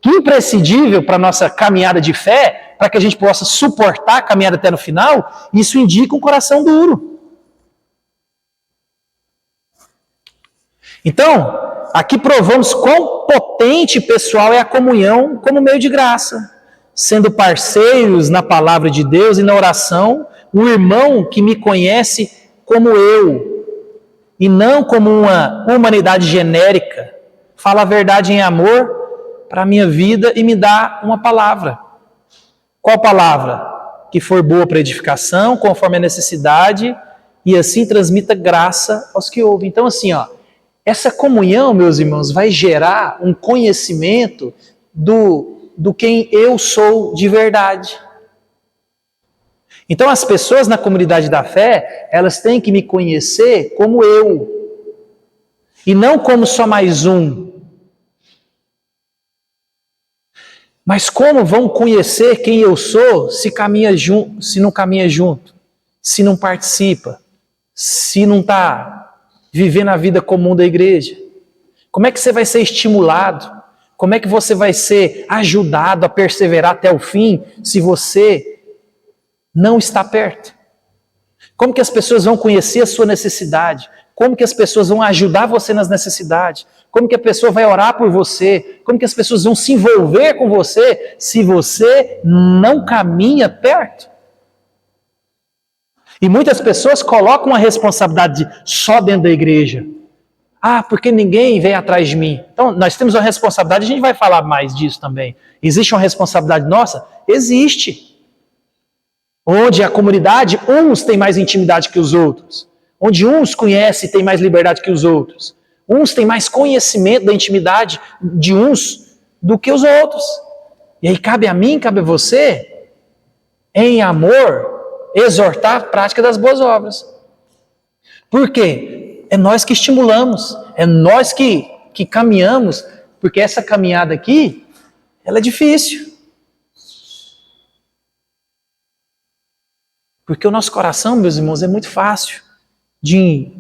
Speaker 1: imprescindível para a nossa caminhada de fé, para que a gente possa suportar a caminhada até no final, isso indica um coração duro. Então, aqui provamos quão potente, pessoal, é a comunhão como meio de graça. Sendo parceiros na palavra de Deus e na oração, um irmão que me conhece como eu, e não como uma humanidade genérica, fala a verdade em amor para a minha vida e me dá uma palavra. Qual palavra? Que for boa para edificação, conforme a necessidade, e assim transmita graça aos que ouvem. Então, assim, essa comunhão, meus irmãos, vai gerar um conhecimento do quem eu sou de verdade. Então, as pessoas na comunidade da fé, elas têm que me conhecer como eu, e não como só mais um. Mas como vão conhecer quem eu sou se não caminha junto, se não participa, se não está vivendo a vida comum da igreja? Como é que você vai ser estimulado? Como é que você vai ser ajudado a perseverar até o fim se você não está perto? Como que as pessoas vão conhecer a sua necessidade? Como que as pessoas vão ajudar você nas necessidades? Como que a pessoa vai orar por você? Como que as pessoas vão se envolver com você se você não caminha perto? E muitas pessoas colocam a responsabilidade só dentro da igreja. Ah, porque ninguém vem atrás de mim. Então, nós temos uma responsabilidade, a gente vai falar mais disso também. Existe uma responsabilidade nossa? Existe. Onde a comunidade, uns têm mais intimidade que os outros. Onde uns conhecem e têm mais liberdade que os outros. Uns têm mais conhecimento da intimidade de uns do que os outros. E aí cabe a mim, cabe a você, em amor, exortar a prática das boas obras. Por quê? É nós que estimulamos, é nós que caminhamos, porque essa caminhada aqui, ela é difícil. Porque o nosso coração, meus irmãos, é muito fácil de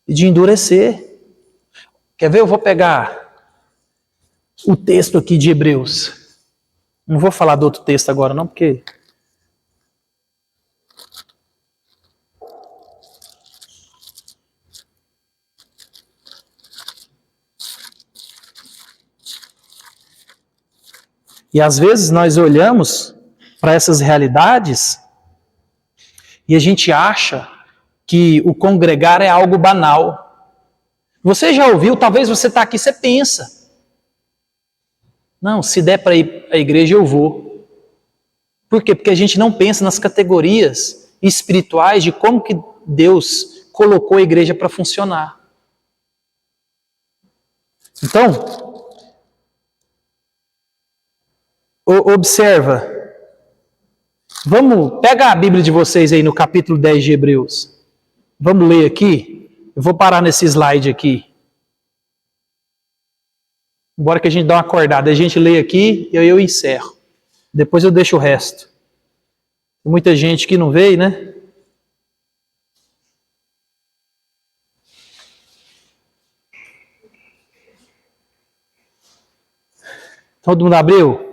Speaker 1: endurecer. Quer ver? Eu vou pegar o texto aqui de Hebreus. Não vou falar do outro texto agora não, porque... E às vezes nós olhamos para essas realidades e a gente acha que o congregar é algo banal. Você já ouviu, talvez você está aqui, você pensa. Não, se der para ir à igreja eu vou. Por quê? Porque a gente não pensa nas categorias espirituais de como que Deus colocou a igreja para funcionar. Então, observa. Pega a Bíblia de vocês aí no capítulo 10 de Hebreus. Vamos ler aqui. Eu vou parar nesse slide aqui. Embora que a gente dê uma acordada. A gente lê aqui e eu encerro. Depois eu deixo o resto. Tem muita gente que não veio, né? Todo mundo abriu?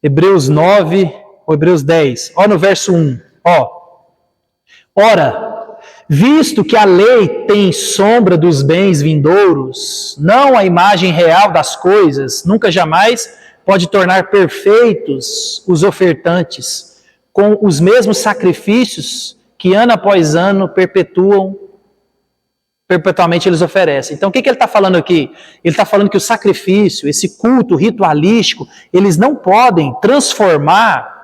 Speaker 1: Hebreus 9, ou Hebreus 10. Ó no verso 1. Ó. Ora, visto que a lei tem sombra dos bens vindouros, não a imagem real das coisas, nunca jamais pode tornar perfeitos os ofertantes, com os mesmos sacrifícios que ano após ano perpetualmente eles oferecem. Então o que ele está falando aqui? Ele está falando que o sacrifício, esse culto ritualístico, eles não podem transformar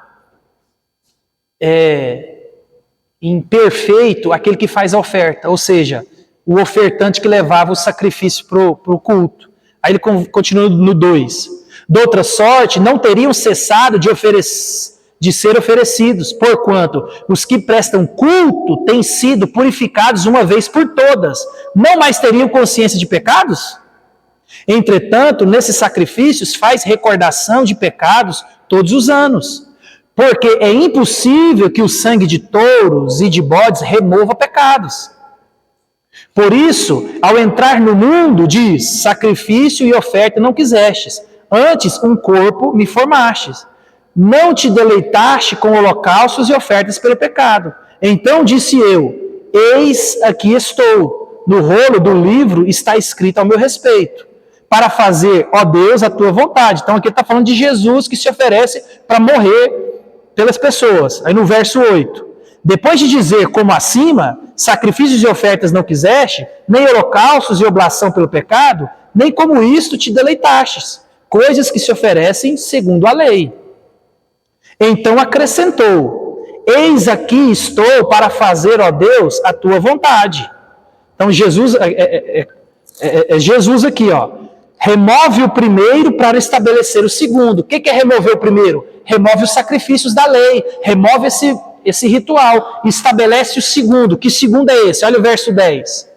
Speaker 1: em perfeito aquele que faz a oferta, ou seja, o ofertante que levava o sacrifício para o culto. Aí ele continua no 2. De outra sorte, não teriam cessado de ser oferecidos, porquanto os que prestam culto têm sido purificados uma vez por todas, não mais teriam consciência de pecados? Entretanto, nesses sacrifícios faz recordação de pecados todos os anos, porque é impossível que o sangue de touros e de bodes remova pecados. Por isso, ao entrar no mundo, diz, sacrifício e oferta não quisestes, antes um corpo me formastes. Não te deleitaste com holocaustos e ofertas pelo pecado. Então disse eu, eis aqui estou, no rolo do livro está escrito ao meu respeito, para fazer, ó Deus, a tua vontade. Então aqui ele está falando de Jesus que se oferece para morrer pelas pessoas. Aí no verso 8, depois de dizer como acima, sacrifícios e ofertas não quiseste, nem holocaustos e oblação pelo pecado, nem como isto te deleitastes, coisas que se oferecem segundo a lei. Então acrescentou, eis aqui estou para fazer, ó Deus, a tua vontade. Então Jesus, Jesus aqui, ó, remove o primeiro para estabelecer o segundo. O que é remover o primeiro? Remove os sacrifícios da lei, remove esse ritual, estabelece o segundo. Que segundo é esse? Olha o verso 10.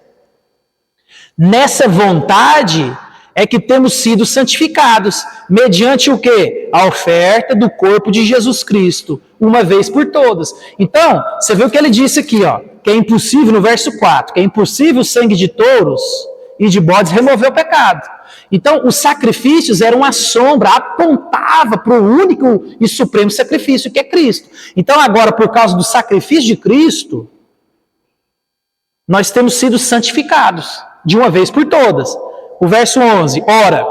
Speaker 1: Nessa vontade é que temos sido santificados, mediante o quê? A oferta do corpo de Jesus Cristo, uma vez por todas. Então, você vê o que ele disse aqui, ó, que é impossível, no verso 4, que é impossível o sangue de touros e de bodes removeu o pecado. Então, os sacrifícios eram uma sombra, apontava para o único e supremo sacrifício, que é Cristo. Então, agora, por causa do sacrifício de Cristo, nós temos sido santificados, de uma vez por todas. O verso 11, ora,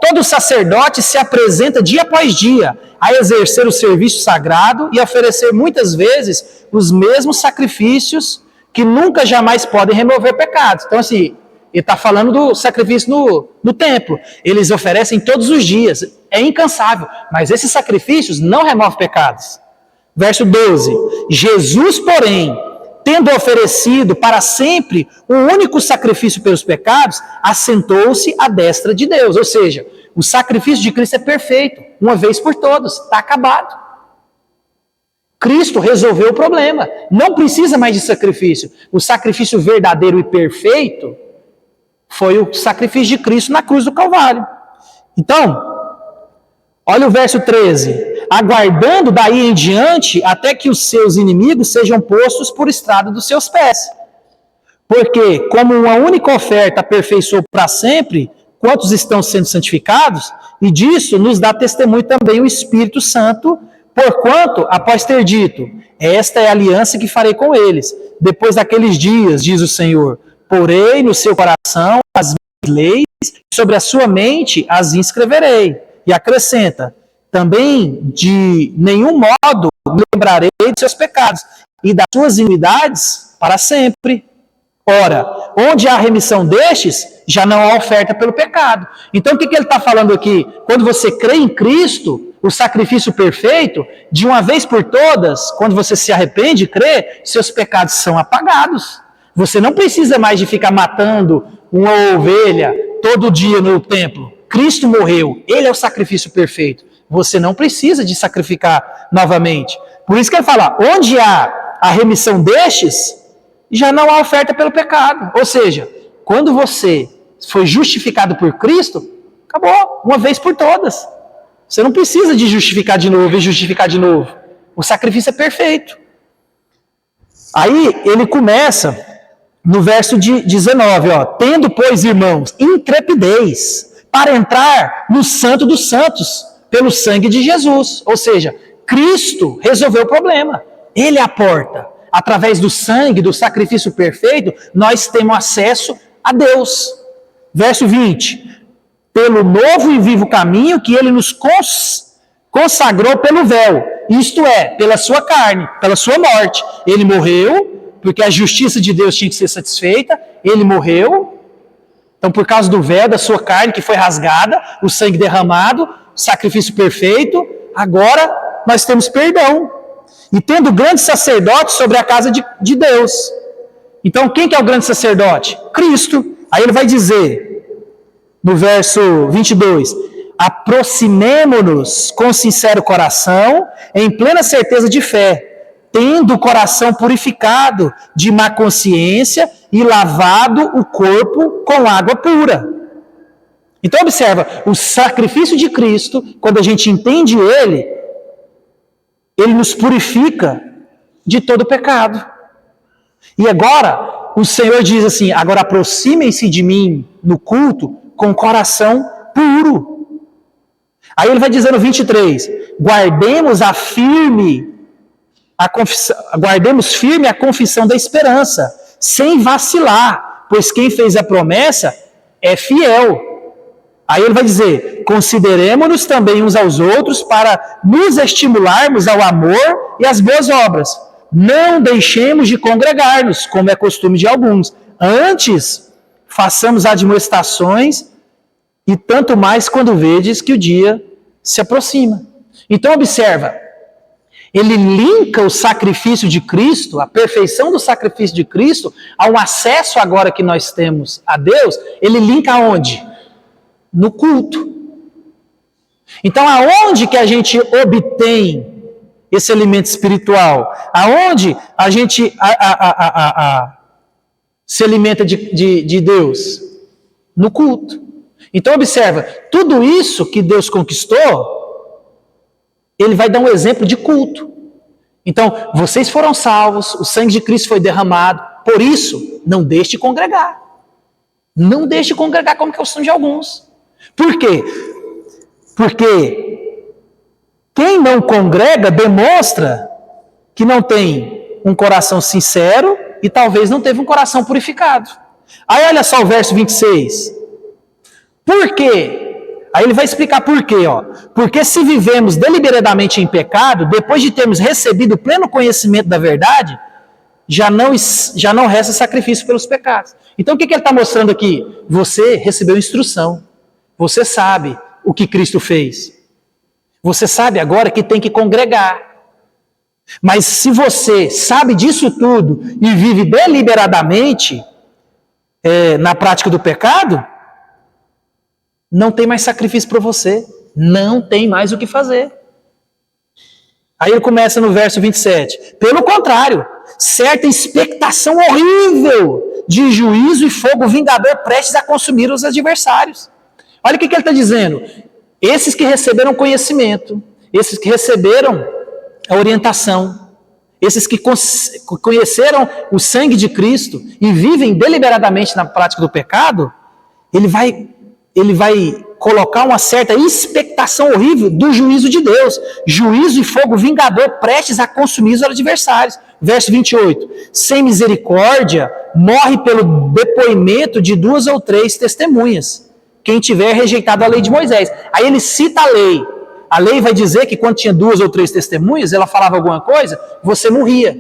Speaker 1: todo sacerdote se apresenta dia após dia a exercer o serviço sagrado e oferecer muitas vezes os mesmos sacrifícios que nunca jamais podem remover pecados. Então, assim, ele está falando do sacrifício no templo. Eles oferecem todos os dias. É incansável. Mas esses sacrifícios não removem pecados. Verso 12. Jesus, porém, tendo oferecido para sempre um único sacrifício pelos pecados, assentou-se à destra de Deus. Ou seja, o sacrifício de Cristo é perfeito. Uma vez por todas. Está acabado. Cristo resolveu o problema. Não precisa mais de sacrifício. O sacrifício verdadeiro e perfeito foi o sacrifício de Cristo na cruz do Calvário. Então, olha o verso 13. Aguardando daí em diante até que os seus inimigos sejam postos por estrado dos seus pés. Porque, como uma única oferta aperfeiçoou para sempre quantos estão sendo santificados, e disso nos dá testemunho também o Espírito Santo, porquanto, após ter dito, esta é a aliança que farei com eles, depois daqueles dias, diz o Senhor, porei no seu coração as minhas leis, sobre a sua mente as inscreverei. E acrescenta, também de nenhum modo me lembrarei de seus pecados e das suas iniquidades para sempre. Ora, onde há remissão destes, já não há oferta pelo pecado. Então, o que ele está falando aqui? Quando você crê em Cristo, o sacrifício perfeito, de uma vez por todas, quando você se arrepende e crê, seus pecados são apagados. Você não precisa mais de ficar matando uma ovelha todo dia no templo. Cristo morreu, Ele é o sacrifício perfeito. Você não precisa de sacrificar novamente. Por isso que ele fala, onde há a remissão destes, já não há oferta pelo pecado. Ou seja, quando você foi justificado por Cristo, acabou, uma vez por todas. Você não precisa de justificar de novo e justificar de novo. O sacrifício é perfeito. Aí ele começa no verso 19, ó, tendo, pois, irmãos, intrepidez para entrar no Santo dos Santos pelo sangue de Jesus. Ou seja, Cristo resolveu o problema. Ele é a porta. Através do sangue, do sacrifício perfeito, nós temos acesso a Deus. Verso 20. Pelo novo e vivo caminho que ele nos consagrou pelo véu, isto é, pela sua carne, pela sua morte. Ele morreu, porque a justiça de Deus tinha que ser satisfeita, ele morreu. Então, por causa do véu, da sua carne que foi rasgada, o sangue derramado, sacrifício perfeito, agora nós temos perdão. E tendo grande sacerdote sobre a casa de Deus. Então, quem que é o grande sacerdote? Cristo. Aí ele vai dizer, no verso 22, aproximemo-nos com sincero coração, em plena certeza de fé, tendo o coração purificado de má consciência e lavado o corpo com água pura. Então, observa, o sacrifício de Cristo, quando a gente entende ele nos purifica de todo pecado. E agora, o Senhor diz assim, agora aproximem-se de mim no culto com coração puro. Aí ele vai dizer no 23, guardemos firme a confissão da esperança, sem vacilar, pois quem fez a promessa é fiel. Aí ele vai dizer, consideremos-nos também uns aos outros para nos estimularmos ao amor e às boas obras. Não deixemos de congregar-nos, como é costume de alguns. Antes, façamos admoestações, e tanto mais quando vedes que o dia se aproxima. Então observa, ele linka o sacrifício de Cristo, a perfeição do sacrifício de Cristo, ao acesso agora que nós temos a Deus, ele linka aonde? No culto. Então, aonde que a gente obtém esse alimento espiritual? Aonde a gente se alimenta de Deus? No culto. Então, observa, tudo isso que Deus conquistou, ele vai dar um exemplo de culto. Então, vocês foram salvos, o sangue de Cristo foi derramado, por isso, não deixe de congregar. Não deixe de congregar como que é o costume de alguns. Por quê? Porque quem não congrega demonstra que não tem um coração sincero e talvez não teve um coração purificado. Aí olha só o verso 26. Por quê? Aí ele vai explicar por quê. Porque se vivemos deliberadamente em pecado, depois de termos recebido o pleno conhecimento da verdade, já não resta sacrifício pelos pecados. Então o que ele está mostrando aqui? Você recebeu instrução. Você sabe o que Cristo fez. Você sabe agora que tem que congregar. Mas se você sabe disso tudo e vive deliberadamente na prática do pecado, não tem mais sacrifício para você. Não tem mais o que fazer. Aí ele começa no verso 27. Pelo contrário, certa expectação horrível de juízo e fogo vingador prestes a consumir os adversários. Olha o que ele está dizendo. Esses que receberam conhecimento, esses que receberam a orientação, esses que conheceram o sangue de Cristo e vivem deliberadamente na prática do pecado, ele vai colocar uma certa expectação horrível do juízo de Deus. Juízo e fogo vingador prestes a consumir os adversários. Verso 28. Sem misericórdia, morre pelo depoimento de 2 ou 3 testemunhas. Quem tiver rejeitado a lei de Moisés. Aí ele cita a lei. A lei vai dizer que quando tinha 2 ou 3 testemunhas, ela falava alguma coisa, você morria.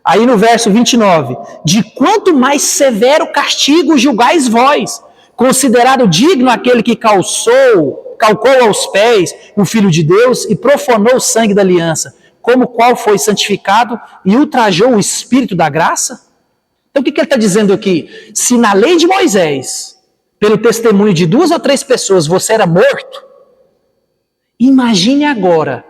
Speaker 1: Aí no verso 29. De quanto mais severo castigo julgais vós, considerado digno aquele que calcou aos pés o Filho de Deus e profanou o sangue da aliança, como qual foi santificado e ultrajou o Espírito da graça? Então o que ele está dizendo aqui? Se na lei de Moisés, pelo testemunho de 2 ou 3 pessoas, você era morto, imagine agora,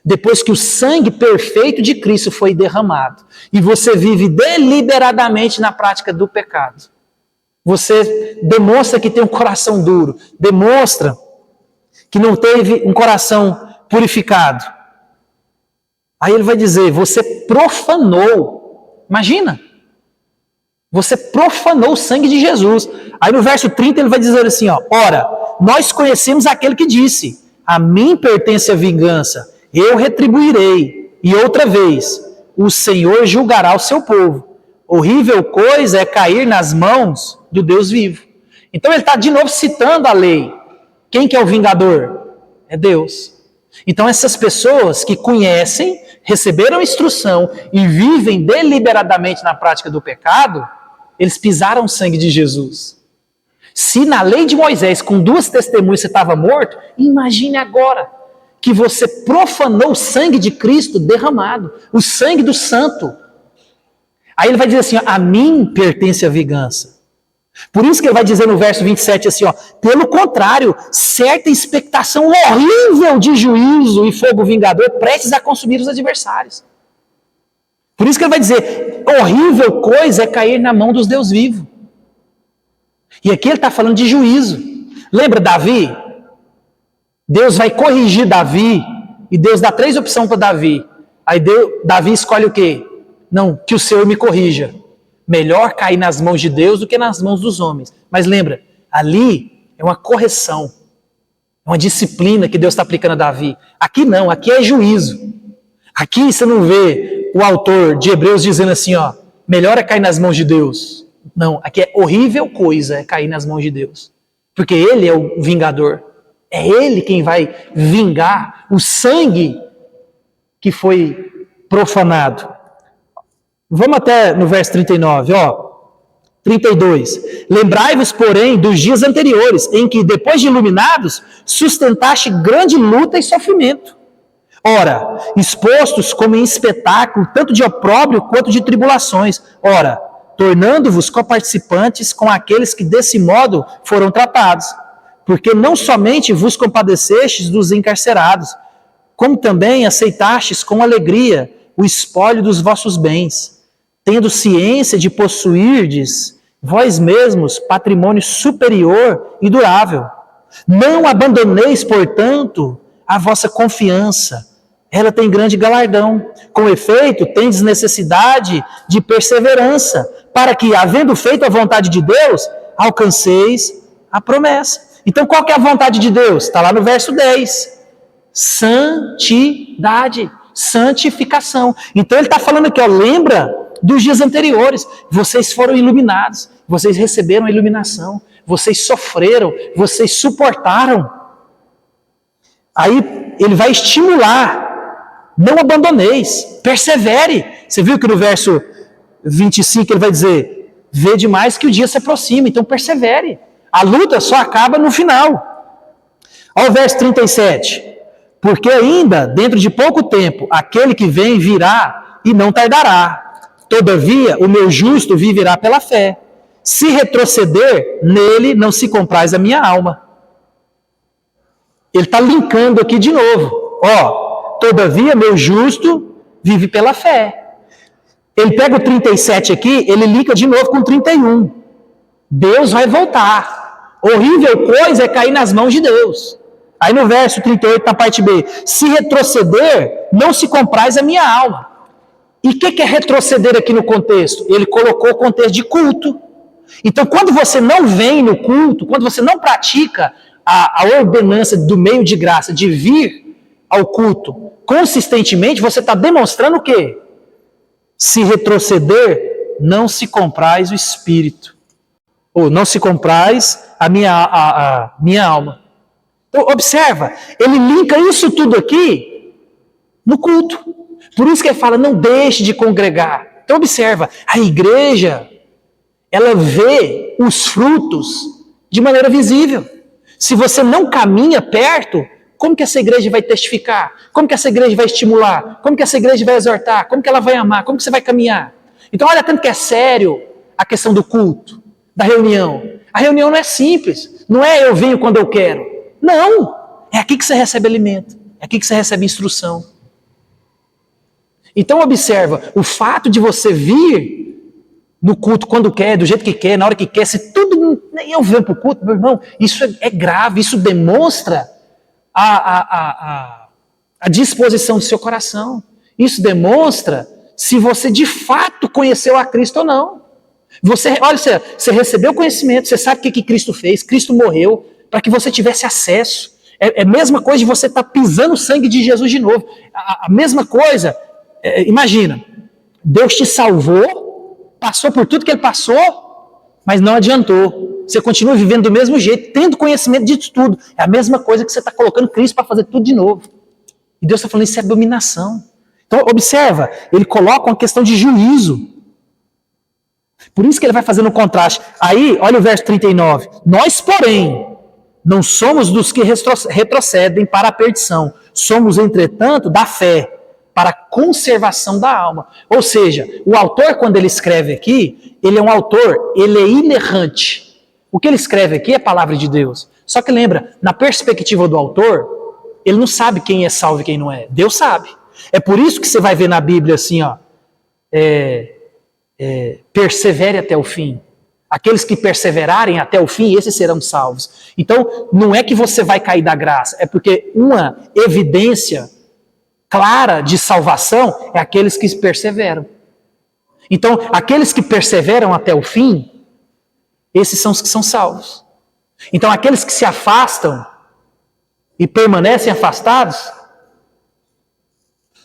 Speaker 1: depois que o sangue perfeito de Cristo foi derramado, e você vive deliberadamente na prática do pecado. Você demonstra que tem um coração duro, demonstra que não teve um coração purificado. Aí ele vai dizer, você profanou. Imagina, você profanou o sangue de Jesus. Aí no verso 30 ele vai dizer assim, ora, nós conhecemos aquele que disse, a mim pertence a vingança, eu retribuirei, e outra vez, o Senhor julgará o seu povo. Horrível coisa é cair nas mãos do Deus vivo. Então ele está de novo citando a lei. Quem que é o vingador? É Deus. Então essas pessoas que conhecem, receberam instrução e vivem deliberadamente na prática do pecado, eles pisaram o sangue de Jesus. Se na lei de Moisés, com 2 testemunhas você estava morto, imagine agora que você profanou o sangue de Cristo derramado, o sangue do santo. Aí ele vai dizer assim, a mim pertence a vingança. Por isso que ele vai dizer no verso 27 assim, pelo contrário, certa expectação horrível de juízo e fogo vingador prestes a consumir os adversários. Por isso que ele vai dizer, horrível coisa é cair na mão dos Deus vivos. E aqui ele está falando de juízo. Lembra Davi? Deus vai corrigir Davi e Deus dá 3 opções para Davi. Aí Davi escolhe o quê? Não, que o Senhor me corrija. Melhor cair nas mãos de Deus do que nas mãos dos homens. Mas lembra, ali é uma correção. É uma disciplina que Deus está aplicando a Davi. Aqui não, aqui é juízo. Aqui você não vê o autor de Hebreus dizendo assim, melhor é cair nas mãos de Deus. Não, aqui é horrível coisa é cair nas mãos de Deus. Porque Ele é o vingador. É Ele quem vai vingar o sangue que foi profanado. Vamos até no verso 39, 32. Lembrai-vos, porém, dos dias anteriores, em que, depois de iluminados, sustentaste grande luta e sofrimento. Ora, expostos como em espetáculo, tanto de opróbrio quanto de tribulações. Ora, tornando-vos coparticipantes com aqueles que desse modo foram tratados. Porque não somente vos compadecestes dos encarcerados, como também aceitastes com alegria o espólio dos vossos bens, tendo ciência de possuirdes vós mesmos patrimônio superior e durável. Não abandoneis, portanto, a vossa confiança. Ela tem grande galardão. Com efeito, tendes necessidade de perseverança, para que, havendo feito a vontade de Deus, alcanceis a promessa. Então qual que é a vontade de Deus? Está lá no verso 10. Santidade, santificação. Então ele está falando aqui, ó, lembra dos dias anteriores. Vocês foram iluminados, vocês receberam a iluminação, vocês sofreram, vocês suportaram. Aí ele vai estimular, não abandoneis, persevere. Você viu que no verso 25 ele vai dizer, vede mais que o dia se aproxima, então persevere. A luta só acaba no final. Olha o verso 37. Porque ainda, dentro de pouco tempo, aquele que vem virá e não tardará. Todavia, o meu justo viverá pela fé. Se retroceder, nele não se compraz a minha alma. Ele está linkando aqui de novo. Ó, todavia, meu justo vive pela fé. Ele pega o 37 aqui, ele linka de novo com o 31. Deus vai voltar. Horrível coisa é cair nas mãos de Deus. Aí no verso 38, na parte B, se retroceder, não se compraz a minha alma. E o que é retroceder aqui no contexto? Ele colocou o contexto de culto. Então, quando você não vem no culto, quando você não pratica a ordenança do meio de graça de vir ao culto consistentemente, você está demonstrando o quê? Se retroceder, não se compraz o espírito. Ou não se compraz a minha alma. Então, observa, ele linka isso tudo aqui no culto. Por isso que ele fala, não deixe de congregar. Então, observa, a igreja, ela vê os frutos de maneira visível. Se você não caminha perto, como que essa igreja vai testificar? Como que essa igreja vai estimular? Como que essa igreja vai exortar? Como que ela vai amar? Como que você vai caminhar? Então, olha tanto que é sério a questão do culto, da reunião. A reunião não é simples. Não é eu venho quando eu quero. Não. É aqui que você recebe alimento. É aqui que você recebe instrução. Então, observa, o fato de você vir no culto quando quer, do jeito que quer, na hora que quer, se tudo... Eu venho para o culto, meu irmão, isso é grave, isso demonstra a disposição do seu coração. Isso demonstra se você de fato conheceu a Cristo ou não. Você recebeu conhecimento, você sabe o que Cristo fez, Cristo morreu para que você tivesse acesso. É a mesma coisa de você estar pisando o sangue de Jesus de novo. A mesma coisa, imagina, Deus te salvou, passou por tudo que Ele passou, mas não adiantou. Você continua vivendo do mesmo jeito, tendo conhecimento de tudo. É a mesma coisa que você está colocando Cristo para fazer tudo de novo. E Deus está falando, isso é dominação. Então, observa, Ele coloca uma questão de juízo. Por isso que Ele vai fazendo um contraste. Aí, olha o verso 39. Nós, porém, não somos dos que retrocedem para a perdição. Somos, entretanto, da fé, para a conservação da alma. Ou seja, o autor, quando ele escreve aqui, ele é um autor, ele é inerrante. O que ele escreve aqui é a palavra de Deus. Só que lembra, na perspectiva do autor, ele não sabe quem é salvo e quem não é. Deus sabe. É por isso que você vai ver na Bíblia assim, ó, persevere até o fim. Aqueles que perseverarem até o fim, esses serão salvos. Então, não é que você vai cair da graça, é porque uma evidência clara de salvação é aqueles que perseveram. Então, aqueles que perseveram até o fim, esses são os que são salvos. Então, aqueles que se afastam e permanecem afastados,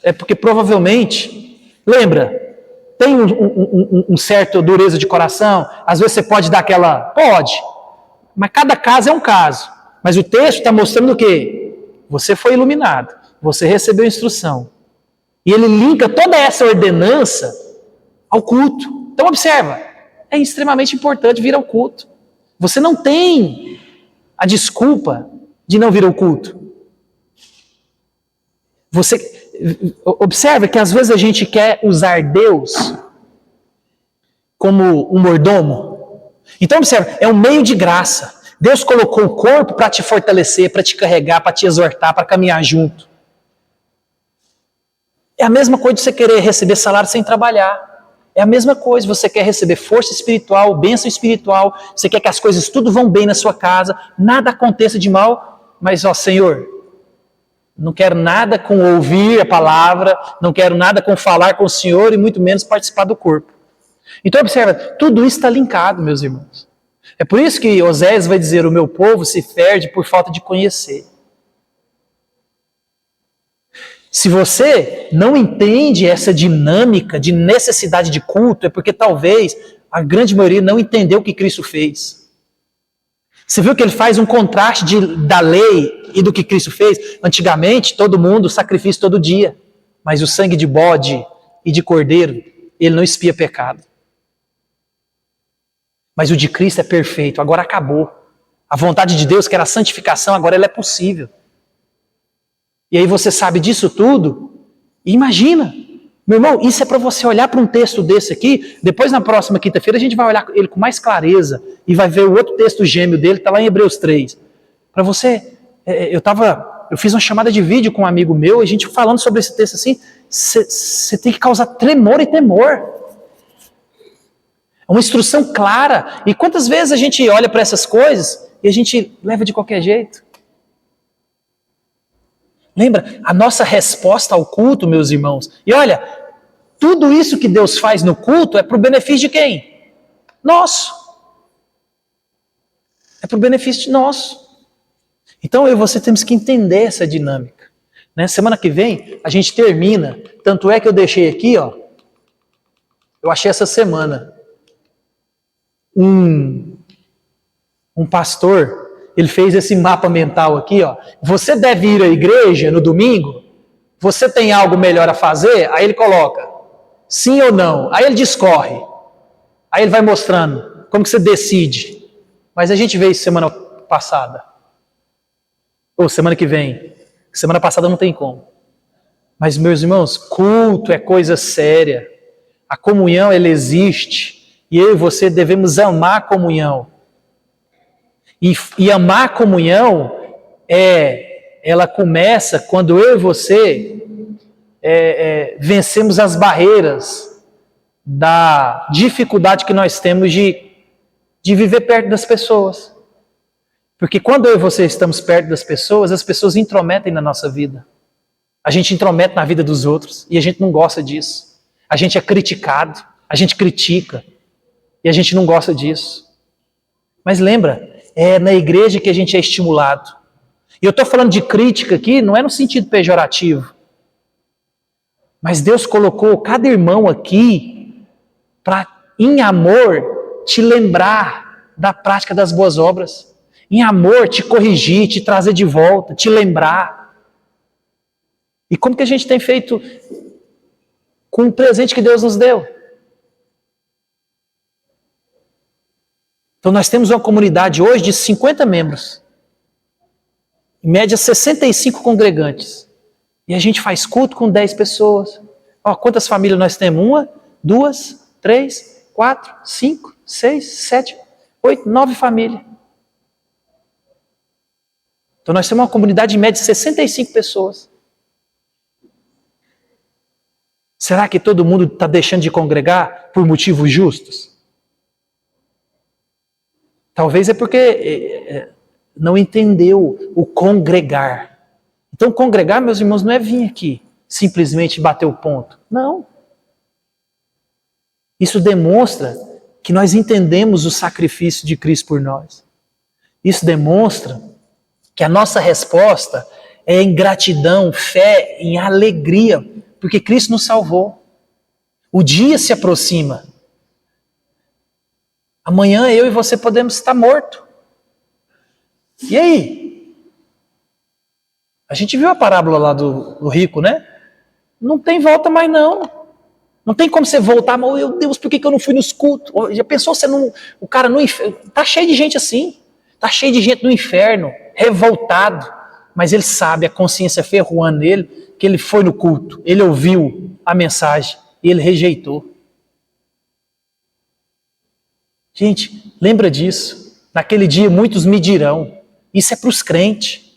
Speaker 1: é porque provavelmente, lembra, tem um certo dureza de coração, às vezes você pode dar aquela, pode, mas cada caso é um caso. Mas o texto está mostrando o quê? Você foi iluminado, você recebeu instrução. E ele linka toda essa ordenança ao culto. Então observa, é extremamente importante vir ao culto. Você não tem a desculpa de não vir ao culto. Você observa que às vezes a gente quer usar Deus como um mordomo. Então observa, é um meio de graça. Deus colocou o corpo para te fortalecer, para te carregar, para te exortar, para caminhar junto. É a mesma coisa de você querer receber salário sem trabalhar. É a mesma coisa, você quer receber força espiritual, bênção espiritual, você quer que as coisas tudo vão bem na sua casa, nada aconteça de mal, mas ó Senhor, não quero nada com ouvir a palavra, não quero nada com falar com o Senhor e muito menos participar do corpo. Então observa, tudo isso está linkado, meus irmãos. É por isso que Oséias vai dizer: o meu povo se perde por falta de conhecer. Se você não entende essa dinâmica de necessidade de culto, é porque talvez a grande maioria não entendeu o que Cristo fez. Você viu que ele faz um contraste da lei e do que Cristo fez? Antigamente, todo mundo sacrifício todo dia, mas o sangue de bode e de cordeiro, ele não expia pecado. Mas o de Cristo é perfeito, agora acabou. A vontade de Deus, que era a santificação, agora ela é possível. E aí você sabe disso tudo, e imagina, meu irmão, isso é para você olhar para um texto desse aqui, depois na próxima quinta-feira a gente vai olhar ele com mais clareza, e vai ver o outro texto gêmeo dele, que está lá em Hebreus 3. Para você, eu fiz uma chamada de vídeo com um amigo meu, e a gente falando sobre esse texto assim, você tem que causar tremor e temor. É uma instrução clara. E quantas vezes a gente olha para essas coisas e a gente leva de qualquer jeito? Lembra? A nossa resposta ao culto, meus irmãos. E olha, tudo isso que Deus faz no culto é para o benefício de quem? Nosso. É para o benefício de nosso. Então eu e você temos que entender essa dinâmica. Né? Semana que vem a gente termina. Tanto é que eu deixei aqui, ó. Eu achei essa semana. Um pastor, ele fez esse mapa mental aqui, ó. Você deve ir à igreja no domingo? Você tem algo melhor a fazer? Aí ele coloca sim ou não. Aí ele discorre. Aí ele vai mostrando como que você decide. Mas a gente vê isso semana passada. Ou semana que vem. Semana passada não tem como. Mas, meus irmãos, culto é coisa séria. A comunhão, ela existe. E eu e você devemos amar a comunhão. E amar a comunhão, ela começa quando eu e você vencemos as barreiras da dificuldade que nós temos de viver perto das pessoas. Porque quando eu e você estamos perto das pessoas, as pessoas intrometem na nossa vida. A gente intromete na vida dos outros e a gente não gosta disso. A gente é criticado, a gente critica. E a gente não gosta disso. Mas lembra, é na igreja que a gente é estimulado. E eu estou falando de crítica aqui, não é no sentido pejorativo. Mas Deus colocou cada irmão aqui para, em amor, te lembrar da prática das boas obras. Em amor, te corrigir, te trazer de volta, te lembrar. E como que a gente tem feito com o presente que Deus nos deu? Então nós temos uma comunidade hoje de 50 membros. Em média 65 congregantes. E a gente faz culto com 10 pessoas. Ó, quantas famílias nós temos? 1, 2, 3, 4, 5, 6, 7, 8, 9 famílias. Então nós temos uma comunidade em média de 65 pessoas. Será que todo mundo está deixando de congregar por motivos justos? Talvez é porque não entendeu o congregar. Então congregar, meus irmãos, não é vir aqui simplesmente bater o ponto. Não. Isso demonstra que nós entendemos o sacrifício de Cristo por nós. Isso demonstra que a nossa resposta é em gratidão, fé, em alegria, porque Cristo nos salvou. O dia se aproxima. Amanhã eu e você podemos estar mortos. E aí? A gente viu a parábola lá do rico, né? Não tem volta mais não. Não tem como você voltar, mas, meu Deus, por que eu não fui nos cultos? Já pensou você não... O cara no inferno... Tá cheio de gente assim. Tá cheio de gente no inferno, revoltado. Mas ele sabe, a consciência ferroando nele, que ele foi no culto. Ele ouviu a mensagem e ele rejeitou. Gente, lembra disso. Naquele dia muitos me dirão. Isso é para os crentes.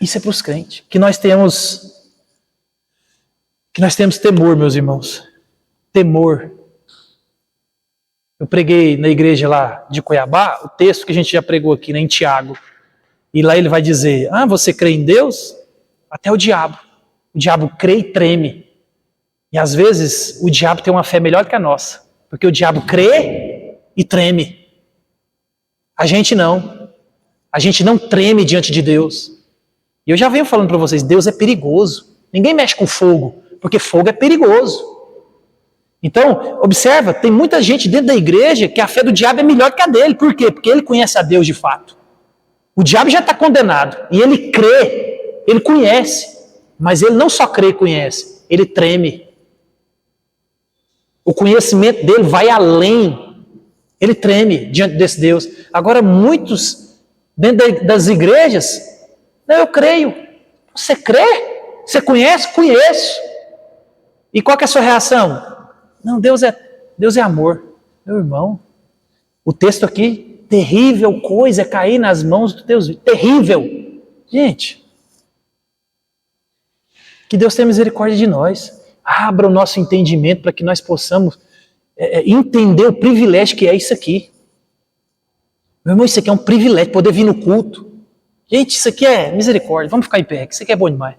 Speaker 1: Isso é para os crentes. Que nós temos temor, meus irmãos. Temor. Eu preguei na igreja lá de Cuiabá, o texto que a gente já pregou aqui, né, em Tiago. E lá ele vai dizer, você crê em Deus? Até o diabo. O diabo crê e treme. E às vezes o diabo tem uma fé melhor que a nossa. Porque o diabo crê e treme. A gente não. A gente não treme diante de Deus. E eu já venho falando para vocês, Deus é perigoso. Ninguém mexe com fogo, porque fogo é perigoso. Então, observa, tem muita gente dentro da igreja que a fé do diabo é melhor que a dele. Por quê? Porque ele conhece a Deus de fato. O diabo já está condenado. E ele crê, ele conhece. Mas ele não só crê e conhece, ele treme. O conhecimento dele vai além. Ele treme diante desse Deus. Agora, muitos dentro das igrejas, não, eu creio. Você crê? Você conhece? Conheço. E qual que é a sua reação? Não, Deus é amor. Meu irmão, o texto aqui, terrível coisa é cair nas mãos do Deus. Terrível. Gente, que Deus tenha misericórdia de nós. Abra o nosso entendimento para que nós possamos entender o privilégio que é isso aqui. Meu irmão, isso aqui é um privilégio, poder vir no culto. Gente, isso aqui é misericórdia. Vamos ficar em pé, que isso aqui é bom demais.